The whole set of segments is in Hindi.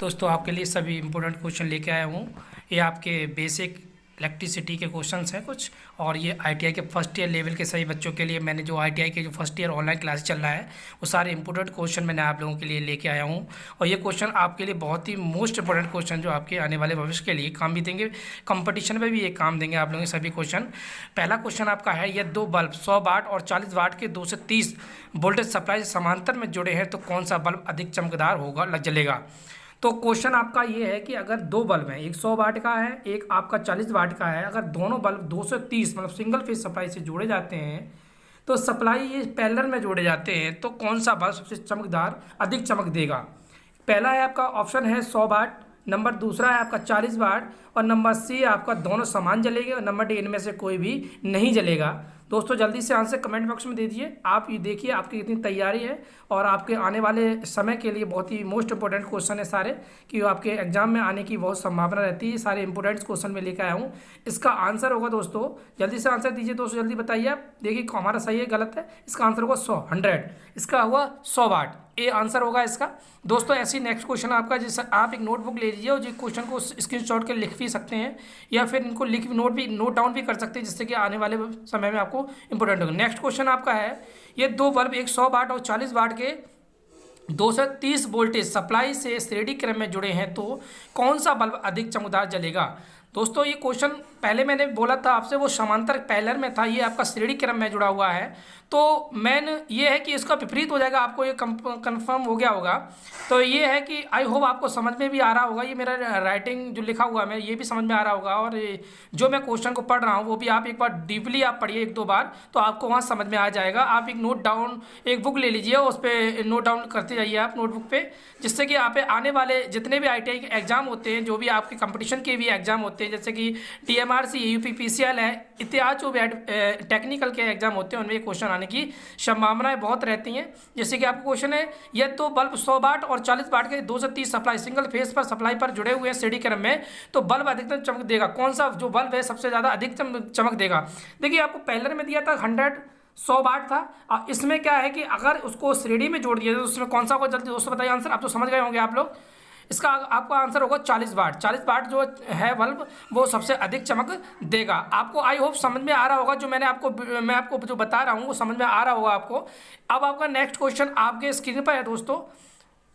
दोस्तों आपके लिए सभी इम्पोर्टेंट क्वेश्चन लेके आया हूँ। ये आपके बेसिक इलेक्ट्रिसिटी के क्वेश्चंस हैं कुछ, और ये आईटीआई के फर्स्ट ईयर लेवल के सभी बच्चों के लिए मैंने जो आईटीआई के जो फर्स्ट ईयर ऑनलाइन क्लास चल रहा है वो सारे इंपॉर्टेंट क्वेश्चन मैंने आप लोगों के लिए लेके आया हूँ। और ये क्वेश्चन आपके लिए बहुत ही मोस्ट इंपॉर्टेंट क्वेश्चन जो आपके आने वाले भविष्य के लिए काम भी देंगे, कंपटीशन में भी ये काम देंगे आप लोगों के सभी क्वेश्चन। पहला क्वेश्चन आपका है, ये दो बल्ब 100 वाट और 40 वाट के 2 से 30 वोल्टेज सप्लाई से समांतर में जुड़े हैं तो कौन सा बल्ब अधिक चमकदार होगा जलेगा। तो क्वेश्चन आपका ये है कि अगर दो बल्ब हैं, एक 100 वाट का है, एक आपका 40 वाट का है, अगर दोनों बल्ब 2 से 30 मतलब सिंगल फेज सप्लाई से जोड़े जाते हैं तो सप्लाई ये पैरेलल में जोड़े जाते हैं तो कौन सा बल्ब सबसे चमकदार अधिक चमक देगा। पहला है आपका ऑप्शन है 100 वाट, नंबर दूसरा है आपका 40 वाट, और नंबर सी आपका दोनों समान जलेंगे, और नंबर डी इनमें से कोई भी नहीं जलेगा। दोस्तों जल्दी से आंसर कमेंट बॉक्स में दे दीजिए। आप ये देखिए आपकी कितनी तैयारी है, और आपके आने वाले समय के लिए बहुत ही मोस्ट इंपॉर्टेंट क्वेश्चन है सारे, कि आपके एग्जाम में आने की बहुत संभावना रहती है। सारे इंपॉर्टेंट क्वेश्चन में लेकर आया हूँ। इसका आंसर होगा दोस्तों, जल्दी से आंसर दीजिए दोस्तों, जल्दी बताइए आप। देखिए हमारा सही है गलत है। इसका आंसर होगा 100 इसका हुआ 100 वाट, ये आंसर होगा इसका। दोस्तों ऐसी नेक्स्ट क्वेश्चन आपका, जैसे आप एक नोटबुक ले लीजिए और जिस क्वेश्चन को स्क्रीनशॉट के लिख भी सकते हैं, या फिर इनको नोट डाउन भी कर सकते हैं, जिससे कि आने वाले समय में आपको इंपॉर्टेंट होगा। नेक्स्ट क्वेश्चन आपका है, ये दो बल्ब एक 100 वाट और 40 वाट के 2 से 30 वोल्टेज सप्लाई से श्रेणी क्रम में जुड़े हैं तो कौन सा बल्ब अधिक चमकदार जलेगा। दोस्तों ये क्वेश्चन पहले मैंने बोला था आपसे, वो समांतर पैरेलल में था, ये आपका श्रेणी क्रम में जुड़ा हुआ है। तो मैंने ये है कि इसका विपरीत हो जाएगा, आपको ये कंफर्म हो गया होगा। तो ये है कि आई होप आपको समझ में भी आ रहा होगा, ये मेरा राइटिंग जो लिखा हुआ है ये भी समझ में आ रहा होगा, और जो मैं क्वेश्चन को पढ़ रहा हूँ वो भी आप एक बार डीपली आप पढ़िए 1-2 बार, तो आपको वहाँ समझ में आ जाएगा। आप एक बुक ले लीजिए, उस पर नोट डाउन करते जाइए आप नोटबुक पे, जिससे कि आप आने वाले जितने भी आईटीआई के एग्जाम होते हैं, जो भी आपके कंपटीशन के भी एग्जाम होते हैं, जैसे कि टीएमआरसी, यूपीपीसीएल है इत्यादि, जो भी टेक्निकल के एग्जाम होते हैं उनमें क्वेश्चन आने की संभावनाएं बहुत रहती हैं। जैसे कि आपको क्वेश्चन है, यह दो बल्ब 100 वाट और 40 वाट के 2 से 30 सप्लाई सिंगल फेज पर सप्लाई पर जुड़े हुए हैं श्रेणी क्रम में, तो बल्ब अधिकतम चमक देगा, कौन सा जो बल्ब है सबसे ज़्यादा अधिकतम चमक देगा। देखिए आपको पहले में दिया था 100 वाट था, इसमें क्या है कि अगर उसको श्रेणी में जोड़ दिया तो उसमें कौन सा होगा, जल्दी दोस्तों बताइए आंसर। आप तो समझ गए होंगे आप लोग। इसका आपका आंसर होगा 40 वाट। 40 वाट जो है बल्ब वो सबसे अधिक चमक देगा। आपको आई होप समझ में आ रहा होगा, जो मैं आपको जो बता रहा हूँ वो समझ में आ रहा होगा आपको। अब आपका नेक्स्ट क्वेश्चन आपके स्क्रीन पर है दोस्तों,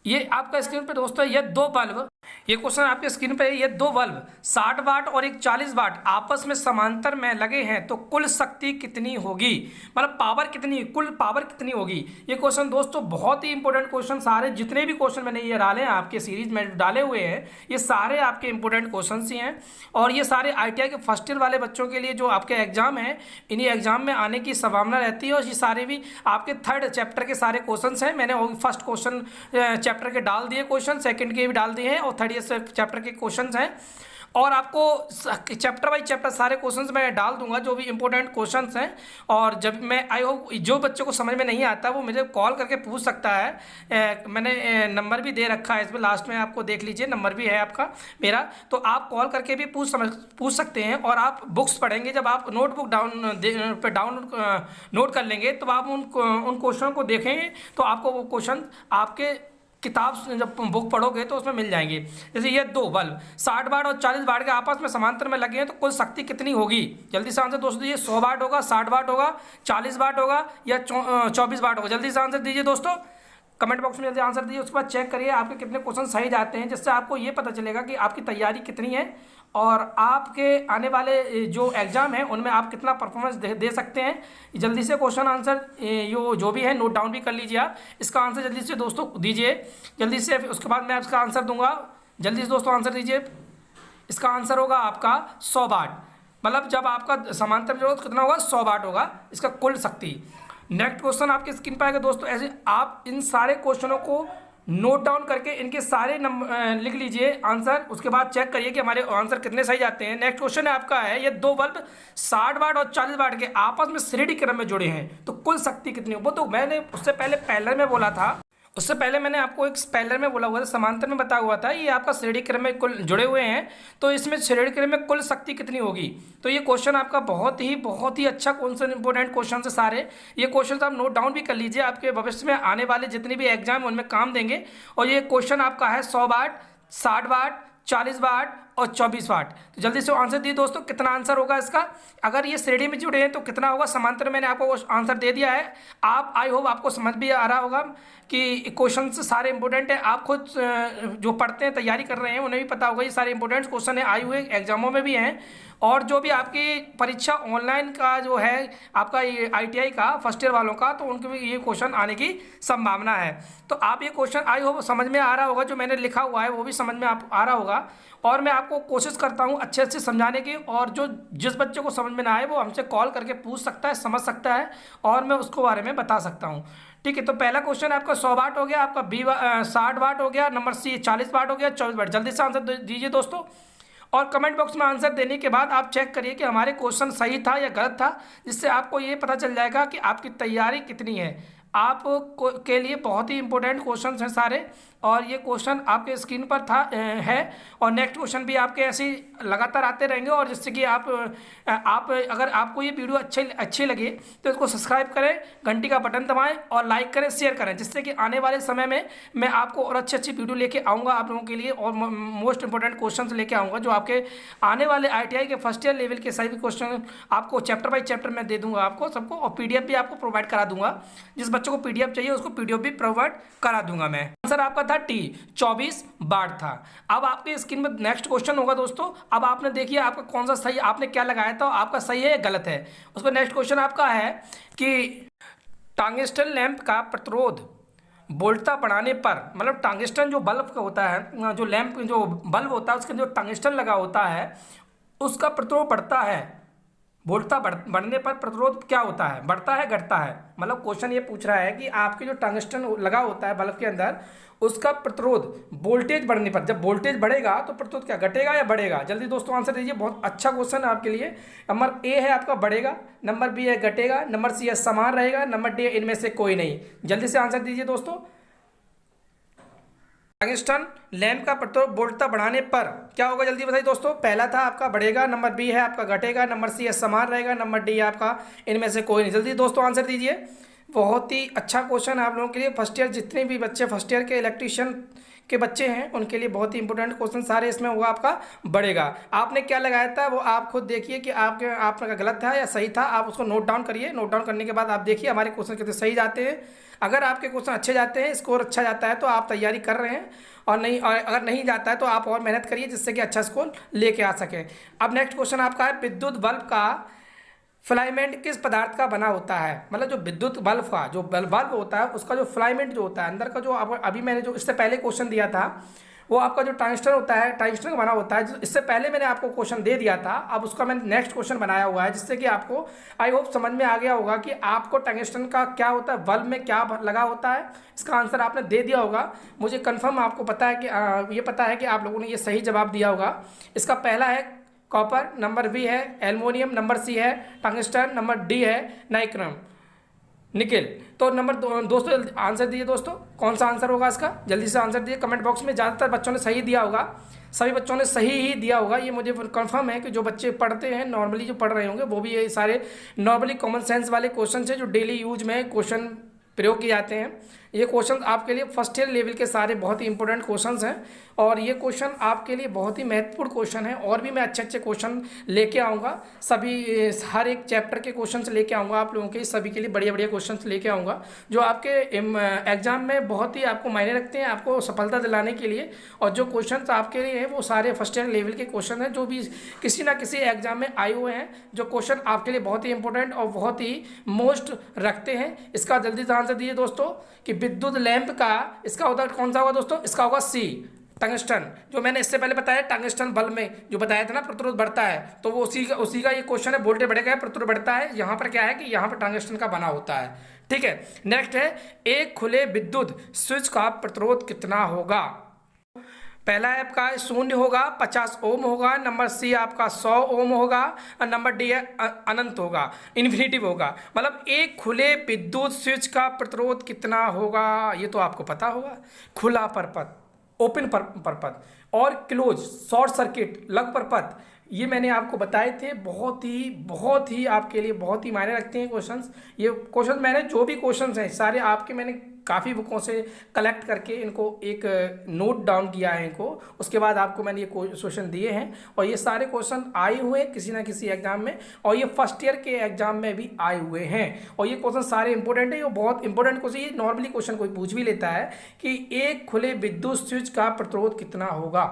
ये आपका स्क्रीन पे दोस्तों, ये दो बल्ब, ये क्वेश्चन आपके स्क्रीन पे है, ये दो बल्ब 60 वाट और एक 40 वाट आपस में समांतर में लगे हैं तो कुल शक्ति कितनी होगी, मतलब पावर कितनी, कुल पावर कितनी होगी। ये क्वेश्चन दोस्तों बहुत ही इंपॉर्टेंट क्वेश्चन, सारे जितने भी क्वेश्चन मैंने ये डाले हैं आपके सीरीज में डाले हुए हैं, ये सारे आपके इंपॉर्टेंट क्वेश्चन ही हैं। और ये सारे आईटीआई के फर्स्ट ईयर वाले बच्चों के लिए जो आपके एग्जाम है, इन्हीं एग्जाम में आने की संभावना रहती है। और ये सारे भी आपके 3rd चैप्टर के सारे क्वेश्चन हैं। मैंने फर्स्ट क्वेश्चन चैप्टर के डाल दिए क्वेश्चन, सेकंड के भी डाल दिए हैं, और 3rd चैप्टर के क्वेश्चंस हैं। और आपको चैप्टर बाई चैप्टर सारे क्वेश्चंस मैं डाल दूंगा, जो भी इंपॉर्टेंट क्वेश्चंस हैं। और जब मैं आई होप जो बच्चों को समझ में नहीं आता वो मुझे कॉल करके पूछ सकता है। मैंने नंबर भी दे रखा है इसमें, लास्ट में आपको देख लीजिए, नंबर भी है आपका मेरा, तो आप कॉल करके भी पूछ सकते हैं। और आप बुक्स पढ़ेंगे, जब आप नोटबुक डाउन नोट कर लेंगे तो आप उन क्वेश्चनों को देखेंगे तो आपको वो क्वेश्चन आपके किताब जब बुक पढ़ोगे तो उसमें मिल जाएंगे। जैसे ये दो बल्ब 60 वाट और 40 वाट के आपस में समांतर में लगे हैं तो कुल शक्ति कितनी होगी। जल्दी से आंसर दोस्तों दीजिए, 100 वाट होगा, 60 वाट होगा, 40 वाट होगा या 24 वाट होगा। जल्दी से आंसर दीजिए दोस्तों, कमेंट बॉक्स में जल्दी आंसर दीजिए। उसके बाद चेक करिए आपके कितने क्वेश्चन सही जाते हैं, जिससे आपको ये पता चलेगा कि आपकी तैयारी कितनी है और आपके आने वाले जो एग्ज़ाम है उनमें आप कितना परफॉर्मेंस दे सकते हैं। जल्दी से क्वेश्चन आंसर जो भी है नोट डाउन भी कर लीजिए आप। इसका आंसर जल्दी से दोस्तों दीजिए, जल्दी से, उसके बाद मैं इसका आंसर दूंगा। जल्दी से दोस्तों आंसर दीजिए। इसका आंसर होगा आपका 100 वाट, मतलब जब आपका समांतर जो कितना होगा 100 वाट होगा इसका कुल शक्ति। नेक्स्ट क्वेश्चन आपके स्क्रीन पर आएगा दोस्तों। ऐसे आप इन सारे क्वेश्चनों को नोट डाउन करके इनके सारे नंबर लिख लीजिए आंसर, उसके बाद चेक करिए कि हमारे आंसर कितने सही जाते हैं। नेक्स्ट क्वेश्चन है आपका है, ये दो बल्ब 60 वाट और 40 वाट के आपस में श्रेणी क्रम में जुड़े हैं तो कुल शक्ति कितनी हो। वो तो मैंने उससे पहले पैरेलल में बोला था, उससे पहले मैंने आपको एक पैरेलल में बोला हुआ था, समांतर में बताया हुआ था। ये आपका श्रेणी क्रम में कुल जुड़े हुए हैं तो इसमें श्रेणी क्रम में कुल शक्ति कितनी होगी। तो ये क्वेश्चन आपका बहुत ही अच्छा क्वेश्चन, इंपॉर्टेंट क्वेश्चन है सारे। ये क्वेश्चन आप नोट डाउन भी कर लीजिए, आपके भविष्य में आने वाले जितने भी एग्जाम उनमें काम देंगे। और ये क्वेश्चन आपका है 100 वाट 60 वाट, 40 वाट और 24 वाट। तो जल्दी से आंसर दिए दोस्तों, कितना आंसर होगा इसका? अगर ये श्रेणी में जुड़े हैं तो कितना होगा? समांतर मैंने आपको आंसर दे दिया है। आप आई होप आपको समझ भी आ रहा होगा कि क्वेश्चन सारे इंपॉर्टेंट हैं। आप खुद जो पढ़ते हैं, तैयारी कर रहे हैं, उन्हें भी पता होगा ये सारे इंपॉर्टेंट क्वेश्चन है, आए हुए एग्जामों में भी हैं। और जो भी आपकी परीक्षा ऑनलाइन का जो है आपका ये ITI का फर्स्ट ईयर वालों का, तो उनके भी ये क्वेश्चन आने की संभावना है। तो आप ये क्वेश्चन आई होप समझ में आ रहा होगा, जो मैंने लिखा हुआ है वो भी समझ में आप आ रहा होगा। और मैं आपको कोशिश करता हूँ अच्छे से समझाने की, और जो जिस बच्चे को समझ में ना आए वो हमसे कॉल करके पूछ सकता है, समझ सकता है, और मैं उसको बारे में बता सकता हूँ। ठीक है, तो पहला क्वेश्चन आपका 100 वाट हो गया, आपका B 60 वाट हो गया, नंबर C 40 वाट हो गया, 24 वाट। जल्दी से आंसर दीजिए दोस्तों, और कमेंट बॉक्स में आंसर देने के बाद आप चेक करिए कि हमारे क्वेश्चन सही था या गलत था, जिससे आपको ये पता चल जाएगा कि आपकी तैयारी कितनी है। आप के लिए बहुत ही इंपॉर्टेंट क्वेश्चंस हैं सारे, और ये क्वेश्चन आपके स्क्रीन पर था है, और नेक्स्ट क्वेश्चन भी आपके ऐसे ही लगातार आते रहेंगे। और जिससे कि आप अगर आपको ये वीडियो अच्छी लगे तो इसको सब्सक्राइब करें, घंटी का बटन दबाएं और लाइक करें, शेयर करें, जिससे कि आने वाले समय में मैं आपको और अच्छी वीडियो लेके आऊँगा आप लोगों के लिए, और मोस्ट इंपॉर्टेंट क्वेश्चन लेके आऊँगा, जो आपके आने वाले ITI के फर्स्ट ईयर लेवल के सभी क्वेश्चन आपको चैप्टर बाई चैप्टर में दे दूँगा आपको सबको, और PDF भी आपको प्रोवाइड करा दूँगा। जिस बच्चों को PDF चाहिए उसको PDF भी प्रोवाइड करा दूंगा मैं। आंसर आपका था T 24 वाट था। अब आपके स्क्रीन में नेक्स्ट क्वेश्चन होगा दोस्तों। अब आपने देखिए आपका कौन सा सही, आपने क्या लगाया था, आपका सही है या गलत है। उसका नेक्स्ट क्वेश्चन आपका है कि टंगस्टन लैंप का प्रतिरोध वोल्टता बढ़ाने पर, मतलब टंगस्टन जो बल्ब का होता है, जो लैंप जो बल्ब होता है उसके जो टंगस्टन लगा होता है उसका प्रतिरोध बढ़ता है। वोल्टता बढ़ने पर प्रतिरोध क्या होता है? बढ़ता है, घटता है? मतलब क्वेश्चन ये पूछ रहा है कि आपके जो टंगस्टन लगा होता है बल्ब के अंदर, उसका प्रतिरोध वोल्टेज बढ़ने पर, जब वोल्टेज बढ़ेगा तो प्रतिरोध क्या घटेगा या बढ़ेगा? जल्दी दोस्तों आंसर दीजिए, बहुत अच्छा क्वेश्चन है आपके लिए। नंबर A है आपका बढ़ेगा, नंबर B है घटेगा, नंबर C है समान रहेगा, नंबर D इनमें से कोई नहीं। जल्दी से आंसर दीजिए दोस्तों। टंगस्टन लैंप का प्रतिरोध वोल्टता बढ़ाने पर क्या होगा? जल्दी बताइए दोस्तों। पहला था आपका बढ़ेगा, नंबर B है आपका घटेगा, नंबर C है समान रहेगा, नंबर D आपका इनमें से कोई नहीं। जल्दी दोस्तों आंसर दीजिए। बहुत ही अच्छा क्वेश्चन है आप लोगों के लिए। फर्स्ट ईयर जितने भी बच्चे फर्स्ट ईयर के इलेक्ट्रीशियन के बच्चे हैं उनके लिए बहुत ही इंपॉर्टेंट क्वेश्चन सारे इसमें होगा आपका बढ़ेगा। आपने क्या लगाया था वो आप खुद देखिए कि आपका गलत था या सही था, आप उसको नोट डाउन करिए। नोट डाउन करने के बाद आप देखिए हमारे क्वेश्चन कितने सही जाते हैं। अगर आपके क्वेश्चन अच्छे जाते हैं, स्कोर अच्छा जाता है, तो आप तैयारी कर रहे हैं, और नहीं, और अगर नहीं जाता है तो आप और मेहनत करिए जिससे कि अच्छा स्कोर लेके आ सकें। अब नेक्स्ट क्वेश्चन आपका है विद्युत बल्ब का फिलामेंट किस पदार्थ का बना होता है? मतलब जो विद्युत बल्ब का जो बल्ब होता है उसका जो फिलामेंट जो होता है अंदर का, जो अभी मैंने जो इससे पहले क्वेश्चन दिया था वो आपका जो टंगस्टन होता है, टंगस्टन का बना होता है। इससे पहले मैंने आपको क्वेश्चन दे दिया था, अब उसका मैंने नेक्स्ट क्वेश्चन बनाया हुआ है, जिससे कि आपको आई होप समझ में आ गया होगा कि आपको टंगस्टन का क्या होता है, बल्ब में क्या लगा होता है। इसका आंसर आपने दे दिया होगा, मुझे कंफर्म आपको पता है कि ये पता है कि आप लोगों ने ये सही जवाब दिया होगा। इसका पहला है कॉपर, नंबर B है एल्युमिनियम, नंबर C है टंगस्टन, नंबर D है नाइक्रम निकेल। तो नंबर दोस्तों आंसर दीजिए दोस्तों, कौन सा आंसर होगा इसका? जल्दी से आंसर दीजिए कमेंट बॉक्स में। ज़्यादातर बच्चों ने सही दिया होगा, सभी बच्चों ने सही ही दिया होगा, ये मुझे कंफर्म है कि जो बच्चे पढ़ते हैं नॉर्मली जो पढ़ रहे होंगे वो भी ये सारे नॉर्मली कॉमन सेंस वाले क्वेश्चन है जो डेली यूज में क्वेश्चन प्रयोग किए जाते हैं। ये क्वेश्चन आपके लिए फर्स्ट ईयर लेवल के सारे बहुत ही इंपॉर्टेंट क्वेश्चंस हैं, और ये क्वेश्चन आपके लिए बहुत ही महत्वपूर्ण क्वेश्चन है। और भी मैं अच्छे अच्छे क्वेश्चन लेके आऊँगा, सभी हर एक चैप्टर के क्वेश्चन लेके आऊँगा आप लोगों के सभी के लिए बढ़िया बढ़िया क्वेश्चन लेके आऊँगा, जो आपके एग्जाम में बहुत ही आपको मायने रखते हैं, आपको सफलता दिलाने के लिए। और जो क्वेश्चन आपके लिए हैं वो सारे फर्स्ट ईयर लेवल के क्वेश्चन हैं, जो भी किसी ना किसी एग्जाम में आए हुए हैं, जो क्वेश्चन आपके लिए बहुत ही इंपॉर्टेंट और बहुत ही मोस्ट रखते हैं। इसका जल्दी से आंसर दीजिए दोस्तों कि विद्युत लैंप का इसका होता कौन सा होगा दोस्तों? इसका होगा C टंगस्टन। जो मैंने इससे पहले बताया टंगस्टन बल्ब में जो बताया था ना प्रतिरोध बढ़ता है, तो वो उसी का ये क्वेश्चन है। वोल्टेज बढ़ेगा, प्रतिरोध बढ़ता है। यहाँ पर क्या है कि यहाँ पर टंगस्टन का बना होता है। ठीक है, नेक्स्ट है एक खुले विद्युत स्विच का प्रतिरोध कितना होगा? पहला है आपका 0 होगा, 50 ओम होगा, नंबर C आपका 100 ओम होगा, और नंबर D है अनंत होगा, इन्फिनिटिव होगा। मतलब एक खुले विद्युत स्विच का प्रतिरोध कितना होगा ये तो आपको पता होगा। खुला परपथ ओपन परपथ और क्लोज शॉर्ट सर्किट लघु परपथ, ये मैंने आपको बताए थे। बहुत ही आपके लिए बहुत ही मायने रखते हैं क्वेश्चंस। ये क्वेश्चन मैंने जो भी क्वेश्चंस हैं सारे आपके मैंने काफ़ी बुकों से कलेक्ट करके इनको एक नोट डाउन किया है इनको, उसके बाद आपको मैंने ये क्वेश्चन दिए हैं और ये सारे क्वेश्चन आए हुए हैं किसी ना किसी एग्जाम में, और ये फर्स्ट ईयर के एग्जाम में भी आए हुए हैं। और ये क्वेश्चन सारे इंपॉर्टेंट है, ये बहुत इंपॉर्टेंट क्वेश्चन। ये नॉर्मली क्वेश्चन कोई पूछ भी लेता है कि एक खुले विद्युत स्विच का प्रतिरोध कितना होगा।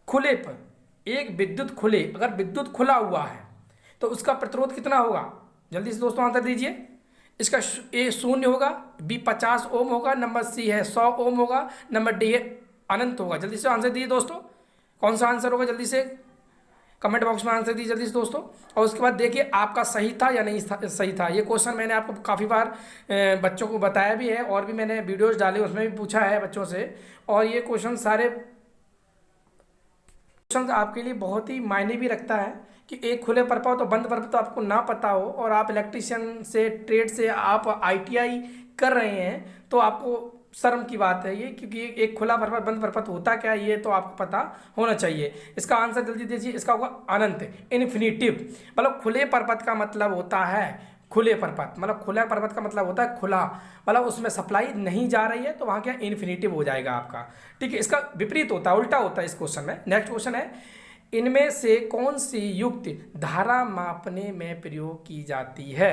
खुले पर एक विद्युत खुले, अगर विद्युत खुला हुआ है तो उसका प्रतिरोध कितना होगा, जल्दी से दोस्तों आंसर दीजिए। इसका ए 0 होगा, बी 50 ओम होगा, नंबर सी है 100 ओम होगा, नंबर डी है अनंत होगा। जल्दी से आंसर दीजिए दोस्तों, कौन सा आंसर होगा, जल्दी से कमेंट बॉक्स में आंसर दीजिए जल्दी से दोस्तों। और उसके बाद देखिए आपका सही था या नहीं सही था। ये क्वेश्चन मैंने आपको काफ़ी बार बच्चों को बताया भी है और भी मैंने वीडियोज़ डाले उसमें भी पूछा है बच्चों से, और ये क्वेश्चन सारे आपके लिए बहुत ही मायने भी रखता है कि एक खुले पर पाओ तो बंद पर तो आपको ना पता हो, और आप इलेक्ट्रिशियन से ट्रेड से आप आईटीआई कर रहे हैं तो आपको शर्म की बात है ये, क्योंकि एक खुला परपथ बंद परपथ होता क्या है ये तो आपको पता होना चाहिए। इसका आंसर जल्दी दीजिए, इसका होगा अनंत, इन्फिनिटिव। मतलब खुले परपथ का मतलब होता है खुले परपथ, मतलब खुला परपथ का मतलब होता है खुला, मतलब उसमें सप्लाई नहीं जा रही है तो वहाँ क्या इन्फिनिटिव हो जाएगा आपका। ठीक है, इसका विपरीत होता है, उल्टा होता है इस क्वेश्चन में। नेक्स्ट क्वेश्चन है, इनमें से कौन सी युक्ति धारा मापने में प्रयोग की जाती है।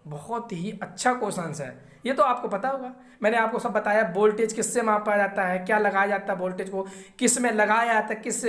बहुत ही अच्छा क्वेश्चन है, ये तो आपको पता होगा, मैंने आपको सब बताया। वोल्टेज किससे मापा जाता है, क्या लगाया जाता है, वोल्टेज को किस में लगाया जाता है, किस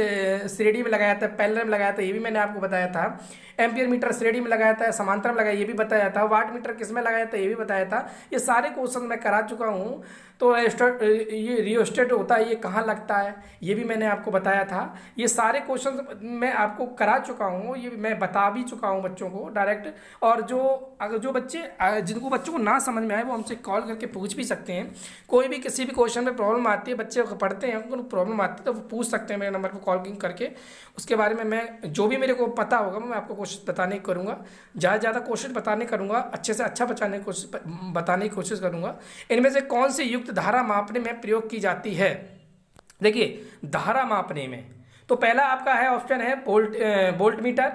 श्रेणी में लगाया जाता है, पैरेलल में लगाया जाता है, ये भी मैंने आपको बताया था। एम्पियर मीटर श्रेणी में लगाया था, समांतर में लगाया, ये भी बताया था। वाट मीटर किस में लगाया था, ये भी बताया था। ये सारे क्वेश्चन मैं करा चुका हूँ। तो ये रियोस्टेट होता है, ये कहाँ लगता है, ये भी मैंने आपको बताया था। ये सारे क्वेश्चन मैं आपको करा चुका हूँ, ये मैं बता भी चुका हूँ बच्चों को डायरेक्ट। और जो बच्चे जिनको बच्चों को ना समझ में आए वो हमसे कॉल करके पूछ भी सकते हैं। कोई भी किसी भी क्वेश्चन में प्रॉब्लम आती है, बच्चे पढ़ते हैं उनको प्रॉब्लम आती है तो वो पूछ सकते हैं मेरे नंबर पर कॉल करके। उसके बारे में मैं जो भी मेरे को पता होगा मैं आपको कोशिश बताने की करूँगा, ज़्यादा से ज़्यादा कोशिश बताने करूँगा, अच्छे से अच्छा बताने की कोशिश करूँगा। इनमें से कौन सी युक्त धारा मापने में प्रयोग की जाती है। देखिए धारा मापने में तो पहला आपका है ऑप्शन है वोल्ट मीटर,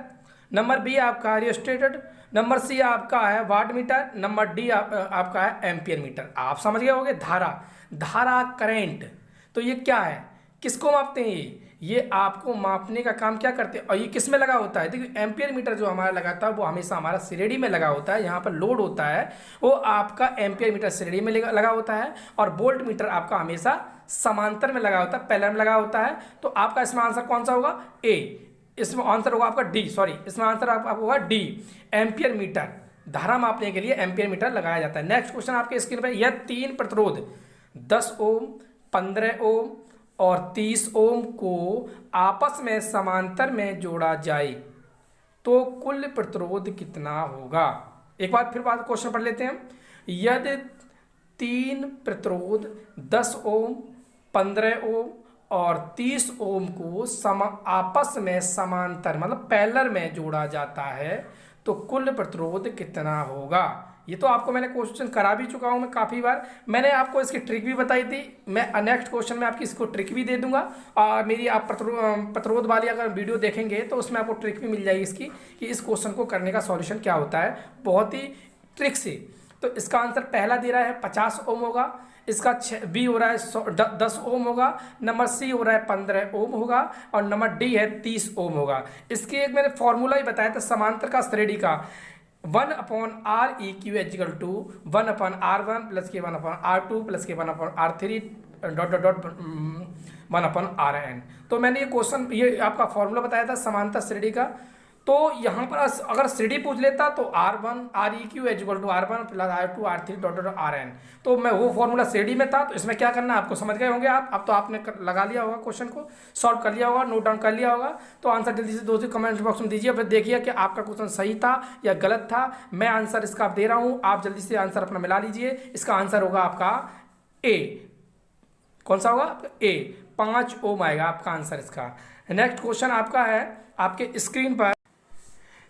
नंबर बी आपका रियोस्टेट, नंबर सी आपका है वाट मीटर, नंबर डी आपका है एम्पियर मीटर। आप समझ गए होंगे धारा करेंट। तो ये क्या है, किसको मापते हैं ये आपको मापने का काम क्या करते हैं, और ये किस में लगा होता है। देखिए एम्पियर मीटर जो हमारा लगाता है वो हमेशा हमारा श्रेणी में लगा होता है, यहाँ पर लोड होता है वो आपका एम्पियर मीटर श्रेणी में लगा होता है, और वोल्ट मीटर आपका हमेशा समांतर में लगा होता है, पैरेलल में लगा होता है। तो आपका इसमें आंसर कौन सा होगा, ए। इसमें आंसर होगा आपका डी, सॉरी इसमें आंसर आपका होगा डी, एम्पियर मीटर। धारा मापने के लिए एम्पियर मीटर लगाया जाता है। नेक्स्ट क्वेश्चन आपके स्क्रीन पर, यह 3 प्रतिरोध 10 ओम, 15 ओम और 30 ओम को आपस में समांतर में जोड़ा जाए तो कुल प्रतिरोध कितना होगा। एक बार फिर बात क्वेश्चन पढ़ लेते हैं। यदि 3 प्रतिरोध 10 ओम, 15 ओम और 30 ओम को आपस में समांतर मतलब पैरेलल में जोड़ा जाता है तो कुल प्रतिरोध कितना होगा। ये तो आपको मैंने क्वेश्चन करा भी चुका हूँ मैं काफ़ी बार, मैंने आपको इसकी ट्रिक भी बताई थी। मैं नेक्स्ट क्वेश्चन में आपकी इसको ट्रिक भी दे दूंगा, और मेरी आप प्रतिरोध वाली अगर वीडियो देखेंगे तो उसमें आपको ट्रिक भी मिल जाएगी इसकी कि इस क्वेश्चन को करने का सॉल्यूशन क्या होता है, बहुत ही ट्रिक से। तो इसका आंसर पहला दे रहा है 50 ओम होगा, इसका बी हो रहा है 10 ओम होगा, नंबर सी हो रहा है 15 ओम होगा, और नंबर डी है 30 ओम होगा। इसके एक मैंने फॉर्मूला ही बताया था समांतर का श्रेणी का, 1/Req equal to 1/R1 plus के 1/R2 प्लस के 1/R3 डॉट 1/Rn। तो मैंने ये क्वेश्चन ये आपका फॉर्मूला बताया था समांतर श्रेणी का। तो यहाँ पर अगर श्रेणी पूछ लेता तो Req equal to R1 plus R2 R3 dot Rn। तो मैं वो फॉर्मूला श्रेणी में था, तो इसमें क्या करना है आपको समझ गए होंगे आप। अब तो आपने लगा लिया होगा, क्वेश्चन को सॉल्व कर लिया होगा, नोट डाउन कर लिया होगा। तो आंसर जल्दी से दोस्तों कमेंट बॉक्स में दीजिए, फिर देखिए कि आपका क्वेश्चन सही था या गलत था। मैं आंसर इसका दे रहा हूँ, आप जल्दी से आंसर अपना मिला लीजिए। इसका आंसर होगा आपका ए। कौन सा होगा, ए 5 ओम आएगा आपका आंसर इसका। नेक्स्ट क्वेश्चन आपका है आपके स्क्रीन पर,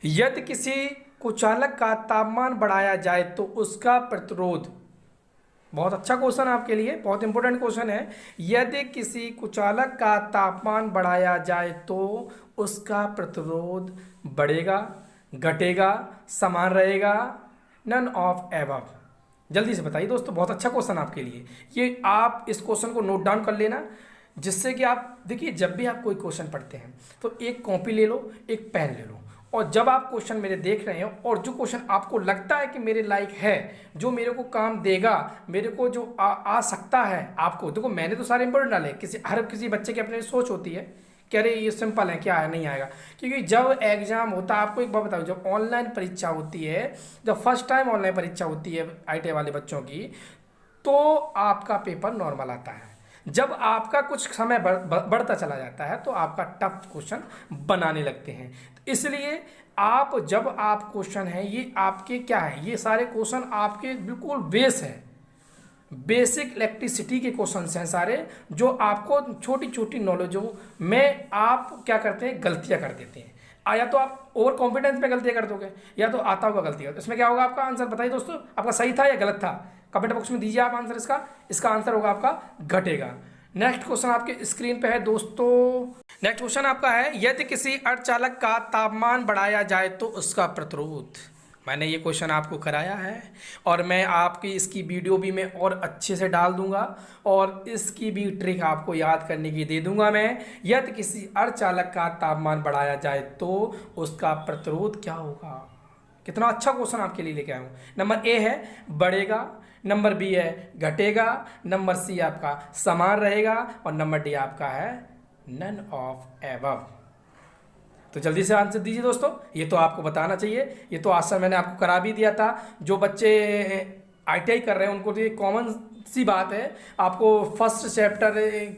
यदि किसी कुचालक का तापमान बढ़ाया जाए तो उसका प्रतिरोध, बहुत अच्छा क्वेश्चन है आपके लिए, बहुत इंपॉर्टेंट क्वेश्चन है। यदि किसी कुचालक का तापमान बढ़ाया जाए तो उसका प्रतिरोध बढ़ेगा, घटेगा, समान रहेगा, नन ऑफ एबव। जल्दी से बताइए दोस्तों, बहुत अच्छा क्वेश्चन आपके लिए। ये आप इस क्वेश्चन को नोट डाउन कर लेना, जिससे कि आप देखिए जब भी आप कोई क्वेश्चन पढ़ते हैं तो एक कॉपी ले लो, एक पेन ले लो, और जब आप क्वेश्चन मेरे देख रहे हो और जो क्वेश्चन आपको लगता है कि मेरे लायक है, जो मेरे को काम देगा, मेरे को जो आ सकता है, आपको देखो मैंने तो सारे इंपॉर्टेंट डाले, हर किसी बच्चे की अपनी सोच होती है कि अरे ये सिंपल है, क्या है, नहीं आएगा। क्योंकि जब एग्जाम होता है, आपको एक बात बताऊँ, जब ऑनलाइन परीक्षा होती है, जब फर्स्ट टाइम ऑनलाइन परीक्षा होती है आईटीआई वाले बच्चों की, तो आपका पेपर नॉर्मल आता है। जब आपका कुछ समय बढ़ता चला जाता है तो आपका टफ क्वेश्चन बनाने लगते हैं। तो इसलिए आप जब आप क्वेश्चन है ये आपके क्या है, ये सारे क्वेश्चन आपके बिल्कुल बेस है, बेसिक इलेक्ट्रिसिटी के क्वेश्चन हैं सारे, जो आपको छोटी छोटी नॉलेजों में आप क्या करते हैं, गलतियां कर देते हैं। या तो आप ओवर कॉन्फिडेंस में गलतियां कर दोगे, या तो आता होगा गलती। तो इसमें क्या होगा, आपका आंसर बताइए दोस्तों, आपका सही था या गलत था? कमेंट बॉक्स में दीजिए आप आंसर इसका। इसका आंसर होगा आपका घटेगा। नेक्स्ट क्वेश्चन आपके स्क्रीन पे है दोस्तों। नेक्स्ट क्वेश्चन आपका है, यदि किसी अर्धचालक का तापमान बढ़ाया जाए तो उसका प्रतिरोध। मैंने ये क्वेश्चन आपको कराया है और मैं आपकी इसकी वीडियो भी मैं और अच्छे से डाल दूंगा, और इसकी भी ट्रिक आपको याद करने की दे दूंगा मैं। यदि किसी अर्धचालक का तापमान बढ़ाया जाए तो उसका प्रतिरोध क्या होगा। कितना अच्छा क्वेश्चन आपके लिए लेके आया हूँ। नंबर ए है बढ़ेगा, नंबर बी है घटेगा, नंबर सी आपका समान रहेगा, और नंबर डी आपका है नन ऑफ एबव। तो जल्दी से आंसर दीजिए दोस्तों, ये तो आपको बताना चाहिए, ये तो आंसर मैंने आपको करा भी दिया था। जो बच्चे आईटीआई कर रहे हैं उनको तो ये कॉमन सी बात है। आपको फर्स्ट चैप्टर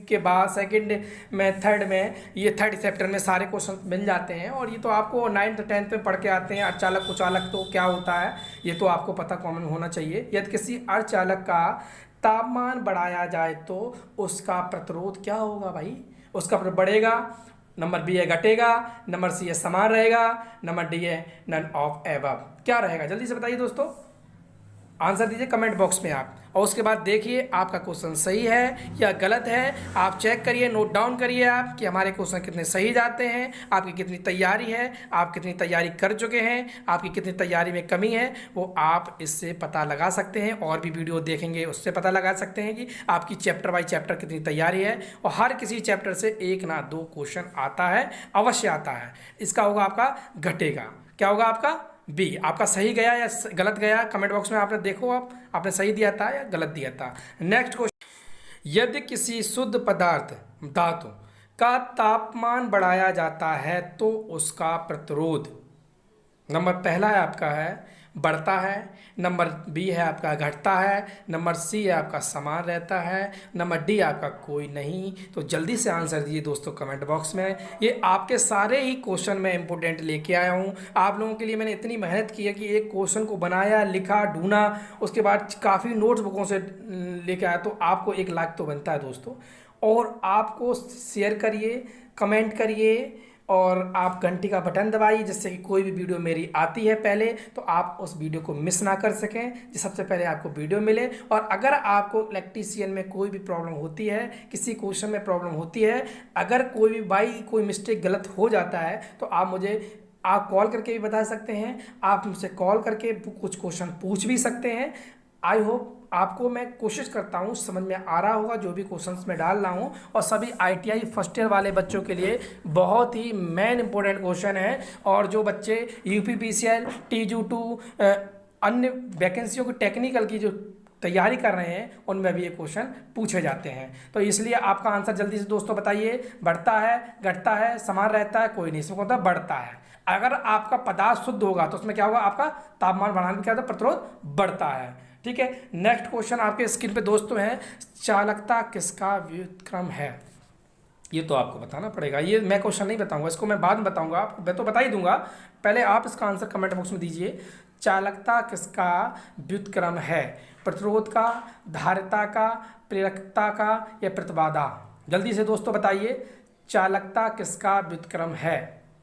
के बाद सेकंड में, थर्ड में, ये थर्ड चैप्टर में सारे क्वेश्चन मिल जाते हैं, और ये तो आपको 9th 10th में पढ़ के आते हैं। अर्धचालक कुचालक तो क्या होता है ये तो आपको पता कॉमन होना चाहिए। यदि किसी अर्धचालक का तापमान बढ़ाया जाए तो उसका प्रतिरोध क्या होगा भाई, उसका बढ़ेगा, नंबर बी है घटेगा, नंबर सी है समान रहेगा, नंबर डी है नन ऑफ एबव। क्या रहेगा जल्दी से बताइए दोस्तों, आंसर दीजिए कमेंट बॉक्स में आप। और उसके बाद देखिए आपका क्वेश्चन सही है या गलत है, आप चेक करिए, नोट डाउन करिए आप कि हमारे क्वेश्चन कितने सही जाते हैं, आपकी कितनी तैयारी है, आप कितनी तैयारी कर चुके हैं, आपकी कितनी तैयारी में कमी है, वो आप इससे पता लगा सकते हैं। और भी वीडियो देखेंगे उससे पता लगा सकते हैं कि आपकी चैप्टर बाई चैप्टर कितनी तैयारी है। और हर किसी चैप्टर से 1 ना 2 क्वेश्चन आता है, अवश्य आता है। इसका होगा आपका घटेगा, क्या होगा आपका बी। आपका सही गया या गलत गया कमेंट बॉक्स में आपने देखो, आपने सही दिया था या गलत दिया था। नेक्स्ट क्वेश्चन, यदि किसी शुद्ध पदार्थ धातु का तापमान बढ़ाया जाता है तो उसका प्रतिरोध, नंबर पहला है आपका है बढ़ता है, नंबर बी है आपका घटता है, नंबर सी है आपका समान रहता है, नंबर डी आपका कोई नहीं। तो जल्दी से आंसर दीजिए दोस्तों कमेंट बॉक्स में। ये आपके सारे ही क्वेश्चन मैं इंपोर्टेंट लेके आया हूँ आप लोगों के लिए। मैंने इतनी मेहनत की है कि एक क्वेश्चन को बनाया, लिखा, ढूंढा, उसके बाद काफ़ी नोट्स बुकों से लेके आया, तो आपको 1 लाख तो बनता है दोस्तों। और आपको शेयर करिए, कमेंट करिए, और आप घंटी का बटन दबाइए, जिससे कि कोई भी वीडियो मेरी आती है पहले तो आप उस वीडियो को मिस ना कर सकें, जो सबसे पहले आपको वीडियो मिले। और अगर आपको इलेक्ट्रीशियन में कोई भी प्रॉब्लम होती है, किसी क्वेश्चन में प्रॉब्लम होती है, अगर कोई भी बाई कोई मिस्टेक गलत हो जाता है, तो आप मुझे कॉल करके भी बता सकते हैं, आप मुझसे कॉल करके कुछ क्वेश्चन पूछ भी सकते हैं। आई होप आपको मैं कोशिश करता हूँ समझ में आ रहा होगा जो भी क्वेश्चंस मैं डाल रहा हूँ। और सभी आईटीआई फर्स्ट ईयर वाले बच्चों के लिए बहुत ही मेन इंपॉर्टेंट क्वेश्चन है। और जो बच्चे यूपीपीसीएल, टीजू2 अन्य वैकेंसियों की टेक्निकल की जो तैयारी कर रहे हैं उनमें भी ये क्वेश्चन पूछे जाते हैं। तो इसलिए आपका आंसर जल्दी से दोस्तों बताइए, बढ़ता है, घटता है, समान रहता है, कोई नहीं, इसमें होता है बढ़ता है। अगर आपका पदार्थ शुद्ध होगा तो उसमें क्या होगा, आपका तापमान बढ़ाने में क्या होता है, प्रतिरोध बढ़ता है। ठीक है, नेक्स्ट क्वेश्चन आपके स्क्रीन पे दोस्तों है, चालकता किसका व्युत्क्रम है। ये तो आपको बताना पड़ेगा, ये मैं क्वेश्चन नहीं बताऊंगा, इसको मैं बाद में बताऊंगा, आपको मैं तो बता ही दूंगा। पहले आप इसका आंसर कमेंट बॉक्स में दीजिए। चालकता किसका व्युत्क्रम है, प्रतिरोध का, धारिता का, प्रेरकता का या प्रतिबाधा। जल्दी से दोस्तों बताइए, चालकता किसका व्युत्क्रम है,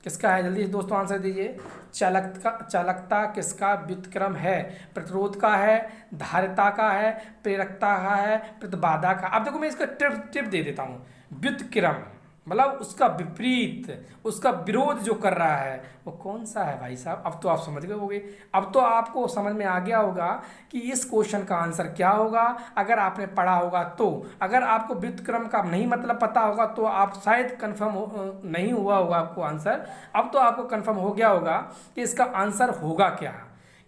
किसका है, जल्दी से दोस्तों आंसर दीजिए। चालकता किसका व्युत्क्रम है, प्रतिरोध का है, धारिता का है, प्रेरकता का है, प्रतिबाधा का। अब देखो मैं इसका टिप दे देता हूँ। व्युत्क्रम मतलब उसका विपरीत, उसका विरोध जो कर रहा है वो कौन सा है भाई साहब। अब तो आप समझ गए होंगे, अब तो आपको समझ में आ गया होगा कि इस क्वेश्चन का आंसर क्या होगा अगर आपने पढ़ा होगा तो। अगर आपको व्युत्क्रम का नहीं मतलब पता होगा तो आप शायद कन्फर्म नहीं हुआ होगा आपको आंसर। अब तो आपको कन्फर्म हो गया होगा कि इसका आंसर होगा क्या,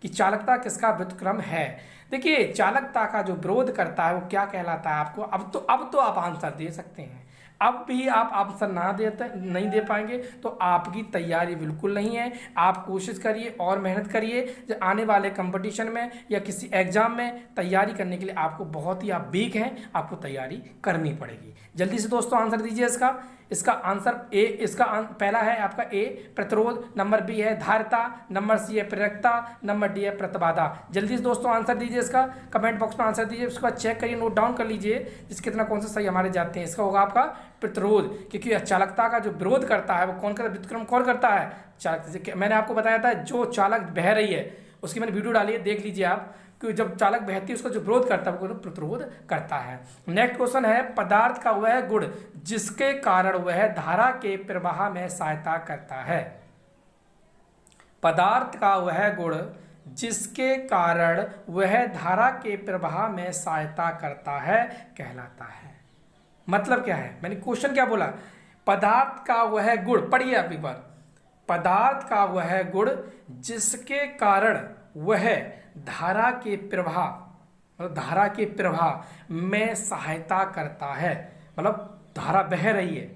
कि चालकता किसका व्युत्क्रम है। देखिए चालकता का जो विरोध करता है वो क्या कहलाता है आपको। अब तो आप आंसर दे सकते हैं। अब भी आप आंसर नहीं दे पाएंगे तो आपकी तैयारी बिल्कुल नहीं है। आप कोशिश करिए और मेहनत करिए, जो आने वाले कंपटीशन में या किसी एग्जाम में तैयारी करने के लिए आपको बहुत ही आप वीक हैं, आपको तैयारी करनी पड़ेगी। जल्दी से दोस्तों आंसर दीजिए इसका आंसर ए, पहला है आपका ए प्रतिरोध, नंबर बी है धारिता, नंबर सी है प्रेरकता, नंबर डी है प्रतिबाधा। जल्दी से दोस्तों आंसर दीजिए इसका, कमेंट बॉक्स में आंसर दीजिए। उसके बाद चेक करिए, नोट डाउन कर लीजिए जिस कितना कौन सा सही हमारे जाते हैं। इसका होगा आपका प्रतिरोध, क्योंकि चालकता का जो विरोध करता है वो कौन करता है, व्युत्क्रम कौन करता है, चालक। मैंने आपको बताया था जो चालक बह रही है उसकी मैंने वीडियो डाली है, देख लीजिए आप, कि जब चालक बहती है उसका जो विरोध करता है वो प्रतिरोध करता है। नेक्स्ट क्वेश्चन है पदार्थ का वह गुण जिसके कारण वह धारा के प्रवाह में सहायता करता है। पदार्थ का वह गुण जिसके कारण वह धारा के प्रवाह में सहायता करता है कहलाता है। मतलब क्या है, मैंने क्वेश्चन क्या बोला, पदार्थ का वह गुण, पढ़िए आप एक बार, पदार्थ का वह गुण जिसके कारण वह धारा के प्रवाह, मतलब धारा के प्रवाह में सहायता करता है। मतलब धारा बह रही है,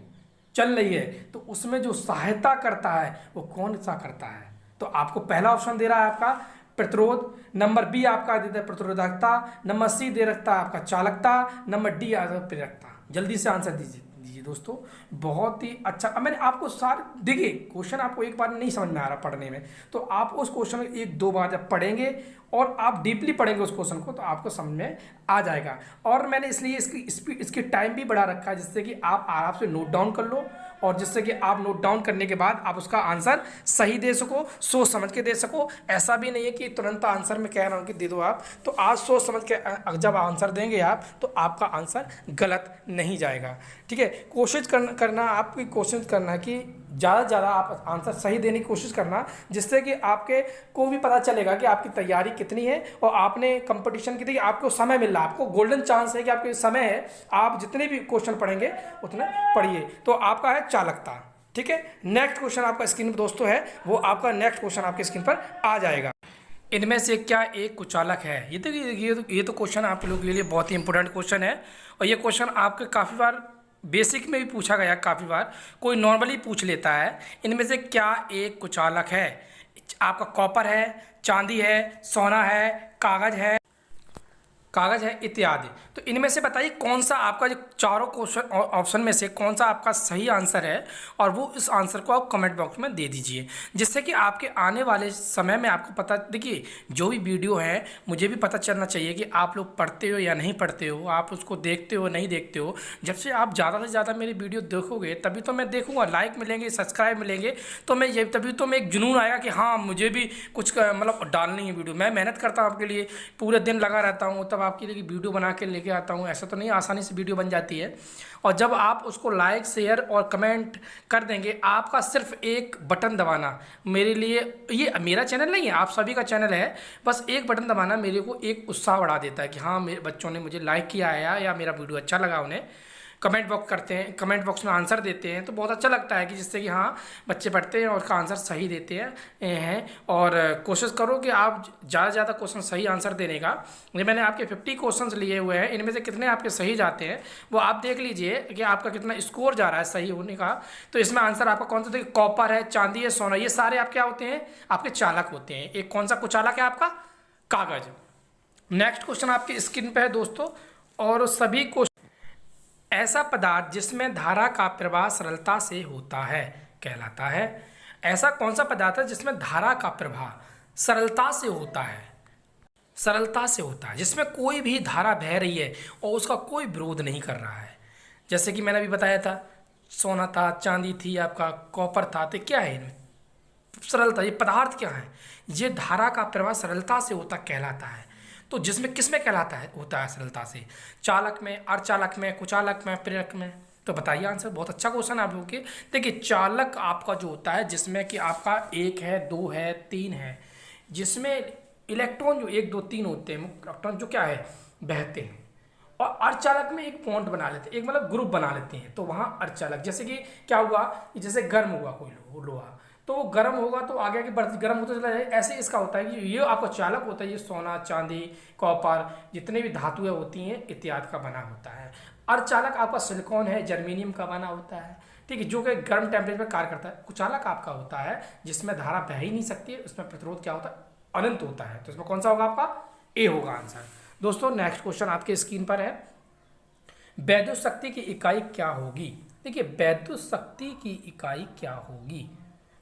चल रही है, तो उसमें जो सहायता करता है वो कौन सा करता है। तो आपको पहला ऑप्शन दे रहा है आपका प्रतिरोध, नंबर बी आपका देता है प्रतिरोधकता, नंबर सी दे रखता है आपका चालकता, नंबर डी आता है प्रेरकता। जल्दी से आंसर दीजिए दोस्तों, बहुत ही अच्छा। अब मैंने आपको सारे, देखिए क्वेश्चन आपको एक बार नहीं समझ में आ रहा पढ़ने में, तो आप उस क्वेश्चन को एक दो बार जब पढ़ेंगे और आप डीपली पढ़ेंगे उस क्वेश्चन को तो आपको समझ में आ जाएगा। और मैंने इसलिए इसकी टाइम भी बढ़ा रखा है जिससे कि आप आराम से नोट डाउन कर लो, और जिससे कि आप नोट डाउन करने के बाद आप उसका आंसर सही दे सको, सोच समझ के दे सको। ऐसा भी नहीं है कि तुरंत आंसर में कह रहा हूँ कि दे दो आप, तो आज सोच समझ के जब आंसर देंगे आप तो आपका आंसर गलत नहीं जाएगा। ठीक है, कोशिश करना आपकी कोशिश करना कि ज़्यादा से ज़्यादा आप आंसर सही देने की कोशिश करना, जिससे कि आपके को भी पता चलेगा कि आपकी तैयारी कितनी है और आपने कंपटीशन की, आपको समय मिल रहा है, आपको गोल्डन चांस है कि आपके समय है, आप जितने भी क्वेश्चन पढ़ेंगे उतने पढ़िए। तो आपका है चालकता। ठीक है, नेक्स्ट क्वेश्चन आपका स्क्रीन पर दोस्तों है, वो आपका नेक्स्ट क्वेश्चन आपके स्क्रीन पर आ जाएगा। इनमें से क्या एक कुचालक है। ये तो क्वेश्चन आप लोगों के लिए बहुत ही इंपॉर्टेंट क्वेश्चन है, और ये क्वेश्चन आपके काफ़ी बार बेसिक में भी पूछा गया, काफ़ी बार कोई नॉर्मली पूछ लेता है। इनमें से क्या एक कुचालक है। आपका कॉपर है, चांदी है, सोना है, कागज है इत्यादि। तो इनमें से बताइए कौन सा आपका, जो चारों क्वेश्चन ऑप्शन में से कौन सा आपका सही आंसर है, और वो इस आंसर को आप कमेंट बॉक्स में दे दीजिए, जिससे कि आपके आने वाले समय में आपको पता। देखिए जो भी वीडियो है मुझे भी पता चलना चाहिए कि आप लोग पढ़ते हो या नहीं पढ़ते हो, आप उसको देखते हो नहीं देखते हो। जब से आप ज़्यादा से ज़्यादा मेरी वीडियो देखोगे तभी तो मैं देखूँगा, लाइक मिलेंगे, सब्सक्राइब मिलेंगे, तो मैं ये तभी तो मैं एक जुनून आएगा कि हाँ मुझे भी कुछ मतलब डालनी है वीडियो। मैं मेहनत करता हूँ आपके लिए, पूरे दिन लगा रहता हूँ, तब आपके लिए वीडियो बना के लेके आता हूँ। ऐसा तो नहीं आसानी से वीडियो बन जाती है। और जब आप उसको लाइक शेयर और कमेंट कर देंगे, आपका सिर्फ एक बटन दबाना मेरे लिए, ये मेरा चैनल नहीं है, आप सभी का चैनल है, बस एक बटन दबाना मेरे को एक उत्साह बढ़ा देता है कि हाँ मेरे बच्चों ने मुझे लाइक किया है या मेरा वीडियो अच्छा लगा, उन्हें कमेंट बॉक्स करते हैं, कमेंट बॉक्स में आंसर देते हैं, तो बहुत अच्छा लगता है कि जिससे कि हाँ बच्चे पढ़ते हैं और उसका आंसर सही देते हैं। और कोशिश करो कि आप ज़्यादा से ज़्यादा क्वेश्चन सही आंसर देने का। ये मैंने आपके 50 क्वेश्चंस लिए हुए हैं, इनमें से कितने आपके सही जाते हैं वो आप देख लीजिए कि आपका कितना स्कोर जा रहा है सही होने का। तो इसमें आंसर आपका कौन सा, देखिए कॉपर है, चांदी है, सोना, ये सारे आप क्या होते हैं, आपके चालक होते हैं। एक कौन सा कुचालक है आपका, कागज। नेक्स्ट क्वेश्चन आपकी स्क्रीन पर है दोस्तों, और सभी क्वेश्चन, ऐसा पदार्थ जिसमें धारा का प्रवाह सरलता से होता है कहलाता है। ऐसा कौन सा पदार्थ है जिसमें धारा का प्रवाह सरलता से होता है, सरलता से होता है, जिसमें कोई भी धारा बह रही है और उसका कोई विरोध नहीं कर रहा है। जैसे कि मैंने अभी बताया था, सोना था, चांदी थी, आपका कॉपर था, तो क्या है इनमें सरलता, ये पदार्थ क्या है, ये धारा का प्रवाह सरलता से होता कहलाता है। तो जिसमें किस में कहलाता है, होता है सरलता से, चालक में, अर्धचालक में, कुचालक में, प्रेरक में। तो बताइए आंसर। बहुत अच्छा क्वेश्चन है आप लोगों के। देखिए चालक आपका जो होता है जिसमें कि आपका 1 है, 2 है, 3 है, जिसमें इलेक्ट्रॉन जो 1 2 3 होते हैं, इलेक्ट्रॉन जो क्या है बहते हैं, और अर्धचालक में एक बॉन्ड बना लेते हैं, एक मतलब ग्रुप बना लेते हैं, तो वहाँ अर्धचालक जैसे कि क्या हुआ, जैसे गर्म हुआ कोई लोहा, तो वो गर्म होगा तो आगे आगे बढ़ गर्म होता चला जाए। ऐसे इसका होता है कि ये आपका चालक होता है, ये सोना चांदी कॉपर जितने भी धातुएं होती हैं इत्यादि का बना होता है। अर्धचालक आपका सिलिकॉन है, जर्मेनियम का बना होता है, ठीक है, जो कि गर्म टेम्परेचर पर कार्य करता है। कुचालक आपका होता है जिसमें धारा बह ही नहीं सकती है, उसमें प्रतिरोध क्या होता है अनंत होता है, तो इसमें कौन सा होगा आपका ए होगा आंसर। दोस्तों नेक्स्ट क्वेश्चन आपके स्क्रीन पर है, वैद्युत शक्ति की इकाई क्या होगी। देखिए वैद्युत शक्ति की इकाई क्या होगी,